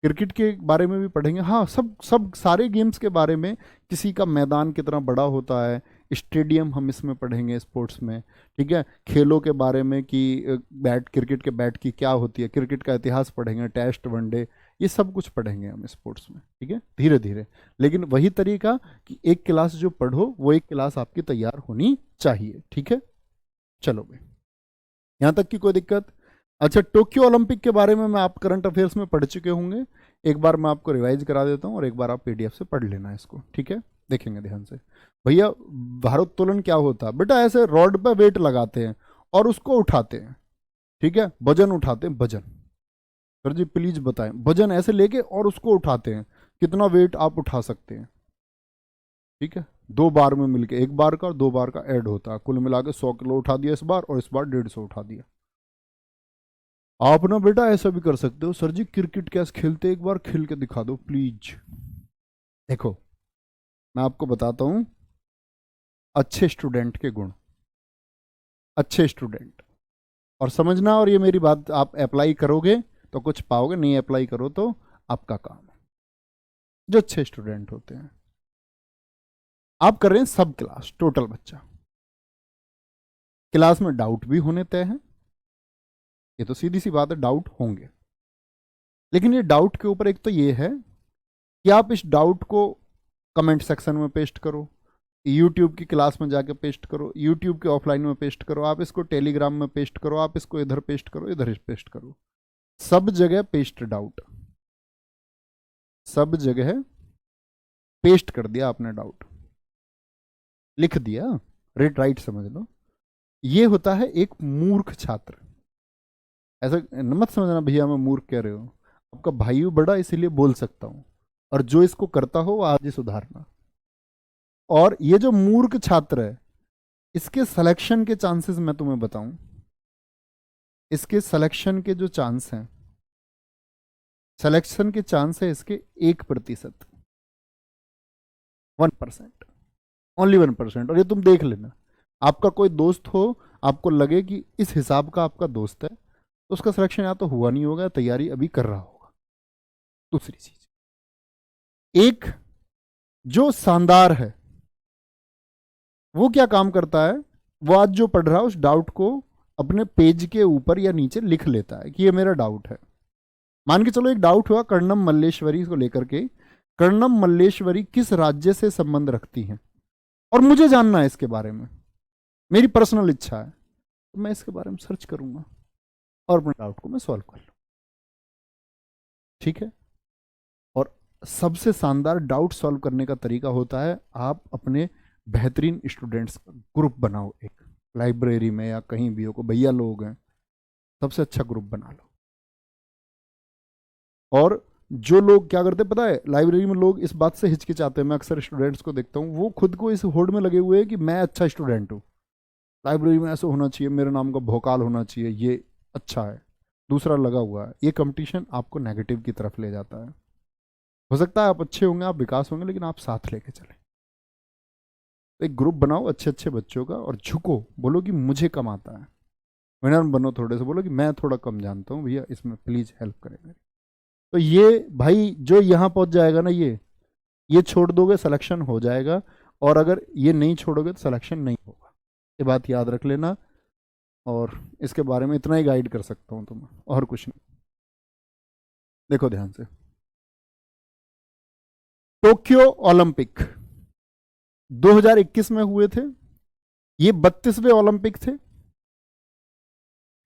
क्रिकेट के बारे में भी पढ़ेंगे, हाँ, सब सब सारे गेम्स के बारे में, किसी का मैदान कितना बड़ा होता है, स्टेडियम हम इसमें पढ़ेंगे स्पोर्ट्स में। ठीक है, खेलों के बारे में कि बैट, क्रिकेट के बैट की क्या होती है, क्रिकेट का इतिहास पढ़ेंगे, टेस्ट, वनडे, ये सब कुछ पढ़ेंगे हम स्पोर्ट्स में। ठीक है, धीरे धीरे, लेकिन वही तरीका कि एक क्लास जो पढ़ो वो एक क्लास आपकी तैयार होनी चाहिए। ठीक है, चलो भाई, यहाँ तक की कोई दिक्कत? अच्छा, टोक्यो ओलंपिक के बारे में मैं आप करंट अफेयर्स में पढ़ चुके होंगे, एक बार मैं आपको रिवाइज करा देता हूँ और एक बार आप पीडीएफ से पढ़ लेना इसको। ठीक है, देखेंगे ध्यान से। भैया, भारोत्तोलन क्या होता है बेटा? ऐसे रॉड पे वेट लगाते हैं और उसको उठाते हैं। ठीक है, वजन उठाते हैं, वजन। सर जी प्लीज बताएं, वजन ऐसे लेके और उसको उठाते हैं, कितना वेट आप उठा सकते हैं। ठीक है, 2 बार में मिलके, 1 बार का और 2 बार का ऐड होता है, कुल मिला के 100 किलो उठा दिया इस बार, और इस बार 150 उठा दिया। आप ना बेटा ऐसा भी कर सकते हो, सर जी क्रिकेट कैसे खेलते, एक बार खेल के दिखा दो प्लीज। देखो मैं आपको बताता हूं अच्छे स्टूडेंट के गुण। अच्छे स्टूडेंट, और समझना, और ये मेरी बात आप अप्लाई करोगे तो कुछ पाओगे, नहीं अप्लाई करो तो आपका काम है। जो अच्छे स्टूडेंट होते हैं, आप कर रहे हैं सब क्लास टोटल बच्चा, क्लास में डाउट भी होने तय है, ये तो सीधी सी बात है, डाउट होंगे। लेकिन ये डाउट के ऊपर एक तो ये है कि आप इस डाउट को कमेंट सेक्शन में पेस्ट करो, यूट्यूब की क्लास में जाके पेस्ट करो, यूट्यूब के ऑफलाइन में पेस्ट करो, आप इसको टेलीग्राम में पेस्ट करो, आप इसको इधर पेस्ट करो, इधर पेस्ट करो, सब जगह पेस्ट डाउट, सब जगह पेस्ट कर दिया आपने डाउट, लिख दिया, रेड राइट समझ लो। ये होता है एक मूर्ख छात्र। ऐसा मत समझना भैया मैं मूर्ख कह रहे हो, आपका भाई बड़ा इसलिए बोल सकता हूं, और जो इसको करता हो वो आज ही सुधारना। और ये जो मूर्ख छात्र है, इसके सिलेक्शन के चांसेस मैं तुम्हें बताऊं, इसके सिलेक्शन के जो चांस हैं, सिलेक्शन के चांस है इसके 1%, 1%, ओनली 1%। और ये तुम देख लेना, आपका कोई दोस्त हो, आपको लगे कि इस हिसाब का आपका दोस्त है, तो उसका सिलेक्शन या तो हुआ नहीं होगा, तैयारी अभी कर रहा होगा। दूसरी चीज, एक जो शानदार है वो क्या काम करता है, वो आज जो पढ़ रहा है उस डाउट को अपने पेज के ऊपर या नीचे लिख लेता है कि ये मेरा डाउट है। मान के चलो एक डाउट हुआ कर्णम मल्लेश्वरी को लेकर के, कर्णम मल्लेश्वरी किस राज्य से संबंध रखती हैं, और मुझे जानना है इसके बारे में, मेरी पर्सनल इच्छा है, तो मैं इसके बारे में सर्च करूंगा और अपने डाउट को मैं सॉल्व कर लूँ। ठीक है। और सबसे शानदार डाउट सॉल्व करने का तरीका होता है, आप अपने बेहतरीन स्टूडेंट्स का ग्रुप बनाओ, एक लाइब्रेरी में या कहीं भी हो, को भैया लोग हैं, सबसे अच्छा ग्रुप बना लो। और जो लोग क्या करते हैं पता है, लाइब्रेरी में लोग इस बात से हिचकिचाते हैं, मैं अक्सर स्टूडेंट्स को देखता हूँ, वो खुद को इस होड़ में लगे हुए हैं कि मैं अच्छा स्टूडेंट हूँ, लाइब्रेरी में ऐसा होना चाहिए, मेरे नाम का भोकाल होना चाहिए, ये अच्छा है, दूसरा लगा हुआ है। ये कंपटीशन आपको नेगेटिव की तरफ ले जाता है। हो सकता है आप अच्छे होंगे, आप विकास होंगे, लेकिन आप साथ लेके चले। एक ग्रुप बनाओ अच्छे अच्छे बच्चों का, और झुको, बोलो कि मुझे कम आता है, विनर बनो, थोड़े से बोलो कि मैं थोड़ा कम जानता हूँ भैया, इसमें प्लीज हेल्प करें। तो ये भाई जो यहाँ पहुंच जाएगा ना, ये छोड़ दोगे सिलेक्शन हो जाएगा, और अगर ये नहीं छोड़ोगे तो सिलेक्शन नहीं होगा, ये बात याद रख लेना। और इसके बारे में इतना ही गाइड कर सकता हूँ तुम्हें, और कुछ नहीं। देखो ध्यान से, टोक्यो ओलंपिक 2021 में हुए थे, ये 32वें ओलंपिक थे।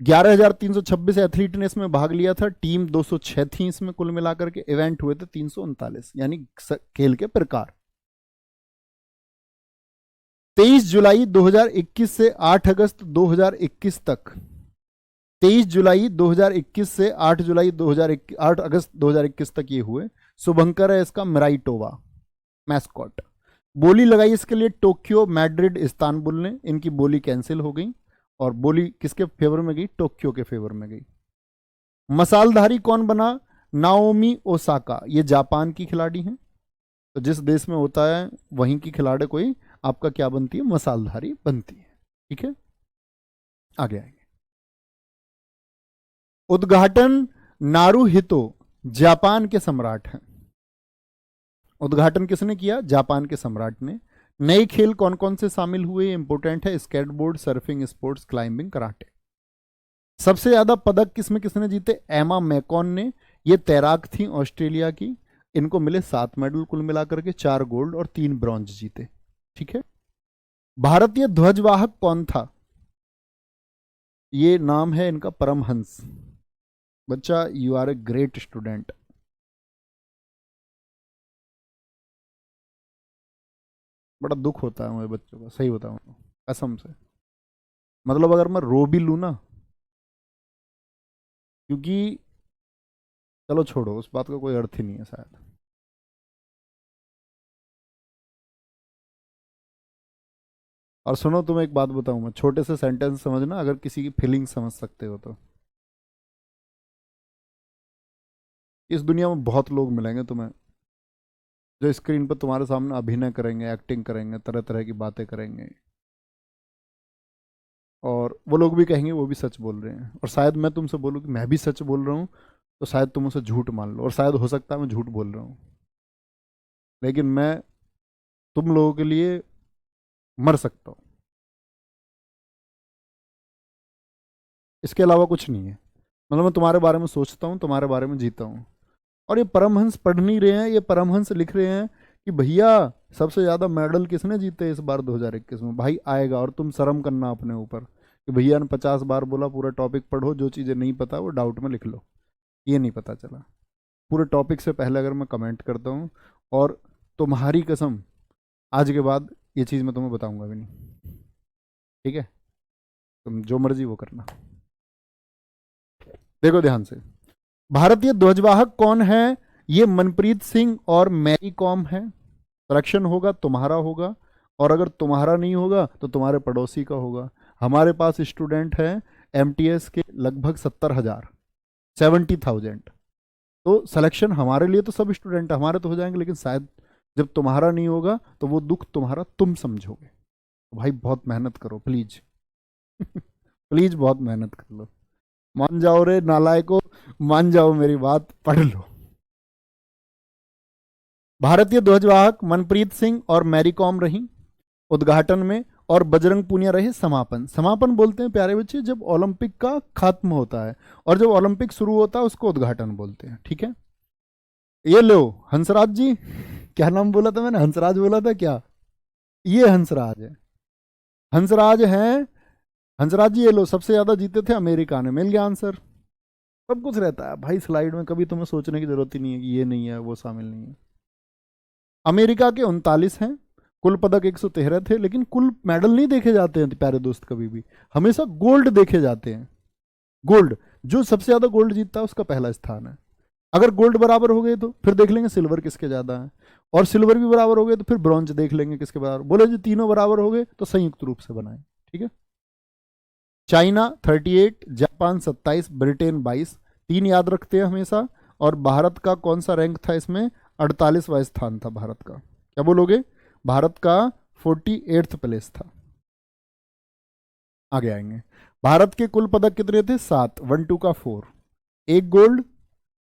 11,326 एथलीट ने इसमें भाग लिया था, टीम 206 थी इसमें कुल मिलाकर के, इवेंट हुए थे 339, यानी खेल के प्रकार। 23 जुलाई 2021 से 8 अगस्त 2021 तक, 23 जुलाई 2021 से 8 जुलाई 2021, 8 अगस्त 2021 तक ये हुए। शुभंकर है इसका मिराइटोवा मैस्कॉट। बोली लगाई इसके लिए टोक्यो, मैड्रिड, इस्तांबुल ने, इनकी बोली कैंसिल हो गई, और बोली किसके फेवर में गई, टोक्यो के फेवर में गई। मसालधारी कौन बना, नाओमी ओसाका, ये जापान की खिलाड़ी हैं, तो जिस देश में होता है वहीं की खिलाड़ी कोई आपका क्या बनती है, मसालधारी बनती है। ठीक है, आगे आएंगे। उद्घाटन नारुहितो जापान के सम्राट हैं, उद्घाटन किसने किया, जापान के सम्राट ने। नए खेल कौन कौन से शामिल हुए, इंपोर्टेंट है, skateboard, surfing, sports, climbing, karate. सबसे ज्यादा पदक किसमें किसने जीते, एमा मैकॉन ने, ये तैराक थी ऑस्ट्रेलिया की, इनको मिले 7 मेडल कुल मिलाकर के, 4 गोल्ड और 3 ब्रॉन्ज जीते। ठीक है। भारतीय ध्वजवाहक कौन था, ये नाम है इनका परमहंस। बच्चा you are a great student. बड़ा दुख होता है मुझे बच्चों का, सही बताऊं तो, कसम से। मतलब अगर मैं रो भी लूं ना, क्योंकि चलो छोड़ो, उस बात का कोई अर्थ ही नहीं है शायद। और सुनो तुम्हें एक बात बताऊं मैं, छोटे से सेंटेंस समझना, अगर किसी की फीलिंग समझ सकते हो तो। इस दुनिया में बहुत लोग मिलेंगे तुम्हें जो स्क्रीन पर तुम्हारे सामने अभिनय करेंगे, एक्टिंग करेंगे, तरह तरह की बातें करेंगे, और वो लोग भी कहेंगे वो भी सच बोल रहे हैं, और शायद मैं तुमसे बोलूँ कि मैं भी सच बोल रहा हूँ, तो शायद तुम उसे झूठ मान लो, और शायद हो सकता है मैं झूठ बोल रहा हूँ, लेकिन मैं तुम लोगों के लिए मर सकता हूँ। इसके अलावा कुछ नहीं है। मतलब मैं तुम्हारे बारे में सोचता हूँ, तुम्हारे बारे में जीता हूँ। और ये परमहंस पढ़ नहीं रहे हैं, ये परमहंस लिख रहे हैं कि भैया सबसे ज्यादा मेडल किसने जीते इस बार 2021 में। भाई आएगा, और तुम शर्म करना अपने ऊपर कि भैया ने 50 बार बोला पूरा टॉपिक पढ़ो, जो चीज़ें नहीं पता वो डाउट में लिख लो। ये नहीं पता चला। पूरे टॉपिक से पहले अगर मैं कमेंट करता हूँ, और तुम्हारी कसम आज के बाद ये चीज़ मैं तुम्हें बताऊंगा भी नहीं, ठीक है? तुम जो मर्जी वो करना। देखो ध्यान से, भारतीय ध्वजवाहक कौन है? ये मनप्रीत सिंह और मैरी कॉम है। सिलेक्शन होगा तुम्हारा होगा, और अगर तुम्हारा नहीं होगा तो तुम्हारे पड़ोसी का होगा। हमारे पास स्टूडेंट हैं एमटीएस के लगभग 70,000, 70,000। तो सिलेक्शन हमारे लिए तो सब स्टूडेंट हमारे तो हो जाएंगे, लेकिन शायद जब तुम्हारा नहीं होगा तो वो दुख तुम्हारा तुम समझोगे। तो भाई बहुत मेहनत करो प्लीज। प्लीज बहुत मेहनत कर लो। मान जाओ रे नालायको, मान जाओ, मेरी बात पढ़ लो। भारतीय ध्वजवाहक मनप्रीत सिंह और मैरी कॉम रही उद्घाटन में, और बजरंग पूनिया रहे समापन। समापन बोलते हैं प्यारे बच्चे जब ओलंपिक का खत्म होता है, और जब ओलंपिक शुरू होता है उसको उद्घाटन बोलते हैं, ठीक है? ये लो हंसराज जी, क्या नाम बोला था मैंने? हंसराज बोला था क्या? ये हंसराज है, हंसराज हैं। हंसराज जी ये लो, सबसे ज्यादा जीते थे अमेरिका ने। मिल गया आंसर। सब कुछ रहता है भाई स्लाइड में, कभी तुम्हें सोचने की जरूरत ही नहीं है कि ये नहीं है वो शामिल नहीं है। अमेरिका के 39 हैं, कुल पदक 113 थे, लेकिन कुल मेडल नहीं देखे जाते हैं प्यारे दोस्त कभी भी, हमेशा गोल्ड देखे जाते हैं। गोल्ड, जो सबसे ज्यादा गोल्ड जीतता है उसका पहला स्थान है। अगर गोल्ड बराबर हो गए तो फिर देख लेंगे सिल्वर किसके ज्यादा है, और सिल्वर भी बराबर हो गए तो फिर ब्रॉन्ज देख लेंगे किसके बराबर। बोले जो तीनों बराबर हो गए तो संयुक्त रूप से बनाए, ठीक है? चाइना 38, जापान 27, ब्रिटेन 22, तीन याद रखते हैं हमेशा। और भारत का कौन सा रैंक था इसमें? 48वां स्थान था भारत का। क्या बोलोगे? भारत का 48th प्लेस था। आगे आएंगे। भारत के कुल पदक कितने थे? 7, 1 2 का 4, एक गोल्ड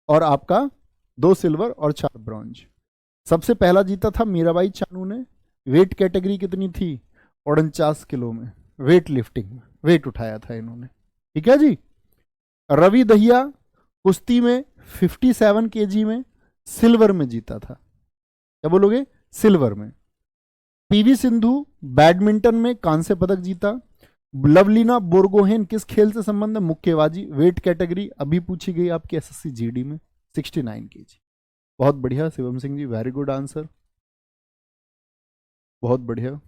और आपका 2 सिल्वर और 4 ब्रॉन्ज। सबसे पहला जीता था मीराबाई चानू ने। वेट कैटेगरी कितनी थी? 49 किलो में, वेट लिफ्टिंग में वेट उठाया था इन्होंने, ठीक है जी। रवि दहिया कुश्ती में 57 केजी में सिल्वर में जीता था। क्या बोलोगे? सिल्वर में। पीवी सिंधु बैडमिंटन में कांस्य पदक जीता। लवलीना बोरगोहेन किस खेल से संबंध है? मुक्केबाजी। वेट कैटेगरी अभी पूछी गई आपकी एसएससी जीडी में, 69 केजी। बहुत बढ़िया Shivam Singh ji, very good answer, बहुत बढ़िया।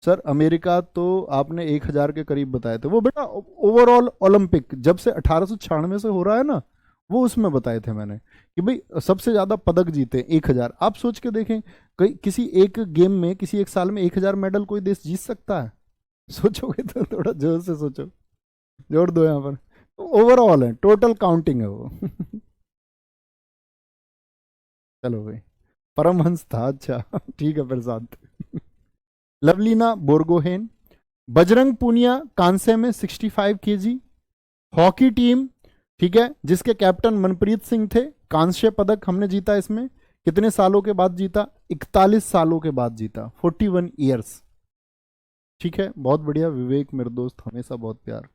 सर अमेरिका तो आपने 1,000 के करीब बताए थे, वो बेटा ओवरऑल ओलंपिक जब से 1896 से हो रहा है ना, वो उसमें बताए थे मैंने कि भाई सबसे ज्यादा पदक जीते 1,000। आप सोच के देखें, कई किसी एक गेम में किसी एक साल में 1,000 मेडल कोई देश जीत सकता है? सोचोगे तो थोड़ा जोर से सोचो, जोड़ दो यहाँ पर। ओवरऑल है, टोटल काउंटिंग है वो। चलो भाई, परमहंस था, अच्छा ठीक है प्रशांत। लवलीना बोरगोहेन। बजरंग पूनिया कांसे में 65 केजी। हॉकी टीम, ठीक है, जिसके कैप्टन मनप्रीत सिंह थे, कांस्य पदक हमने जीता इसमें। कितने सालों के बाद जीता? 41 सालों के बाद जीता, 41 ईयर्स, ठीक है, बहुत बढ़िया विवेक मेरे दोस्त, हमेशा बहुत प्यार।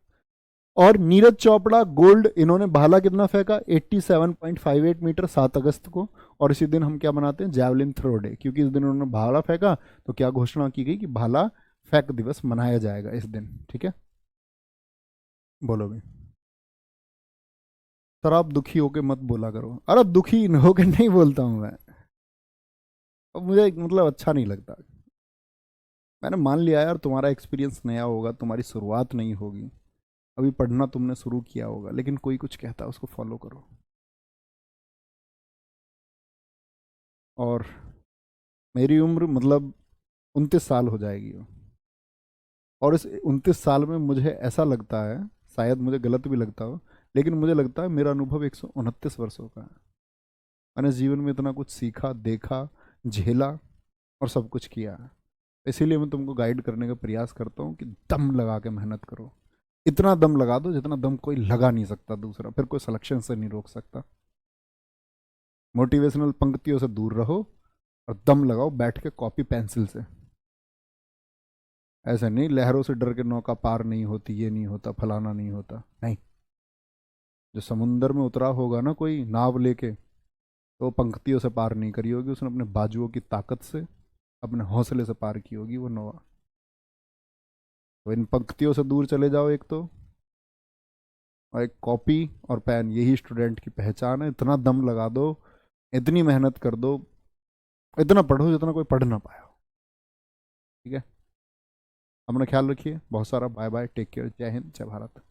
और नीरज चोपड़ा गोल्ड, इन्होंने भाला कितना फेंका? 87.58 मीटर, 7 अगस्त को। और इसी दिन हम क्या मनाते हैं? जैवलिन थ्रो डे, क्योंकि इस दिन उन्होंने भाला फेंका, तो क्या घोषणा की गई कि भाला फेंक दिवस मनाया जाएगा इस दिन, ठीक है? बोलो भाई। सर आप दुखी होके मत बोला करो। अरे दुखी होके नहीं बोलता हूं मैं, अब मुझे मतलब अच्छा नहीं लगता। मैंने मान लिया यार तुम्हारा एक्सपीरियंस नया होगा, तुम्हारी शुरुआत नहीं होगी, अभी पढ़ना तुमने शुरू किया होगा, लेकिन कोई कुछ कहता है उसको फॉलो करो। और मेरी उम्र मतलब 29 साल हो जाएगी, और इस 29 साल में मुझे ऐसा लगता है, शायद मुझे गलत भी लगता हो, लेकिन मुझे लगता है मेरा अनुभव 129 वर्षों का है। मैंने जीवन में इतना कुछ सीखा, देखा, झेला और सब कुछ किया है। इसीलिए मैं तुमको गाइड करने का प्रयास करता हूँ कि दम लगा के मेहनत करो। इतना दम लगा दो जितना दम कोई लगा नहीं सकता दूसरा, फिर कोई सिलेक्शन से नहीं रोक सकता। मोटिवेशनल पंक्तियों से दूर रहो और दम लगाओ बैठ के कॉपी पेंसिल से। ऐसा नहीं लहरों से डर के नौका पार नहीं होती, ये नहीं होता, फलाना नहीं होता, नहीं। जो समुंदर में उतरा होगा ना कोई नाव लेके, तो वो पंक्तियों से पार नहीं करी होगी, उसने अपने बाजुओं की ताकत से, अपने हौसले से पार की होगी वो नौका। तो इन पंक्तियों से दूर चले जाओ एक तो, और एक कॉपी और पेन, यही स्टूडेंट की पहचान है। इतना दम लगा दो, इतनी मेहनत कर दो, इतना पढ़ो जितना कोई पढ़ ना पाया हो। ठीक है, अपना ख्याल रखिए। बहुत सारा बाय बाय, टेक केयर, जय हिंद, जय भारत।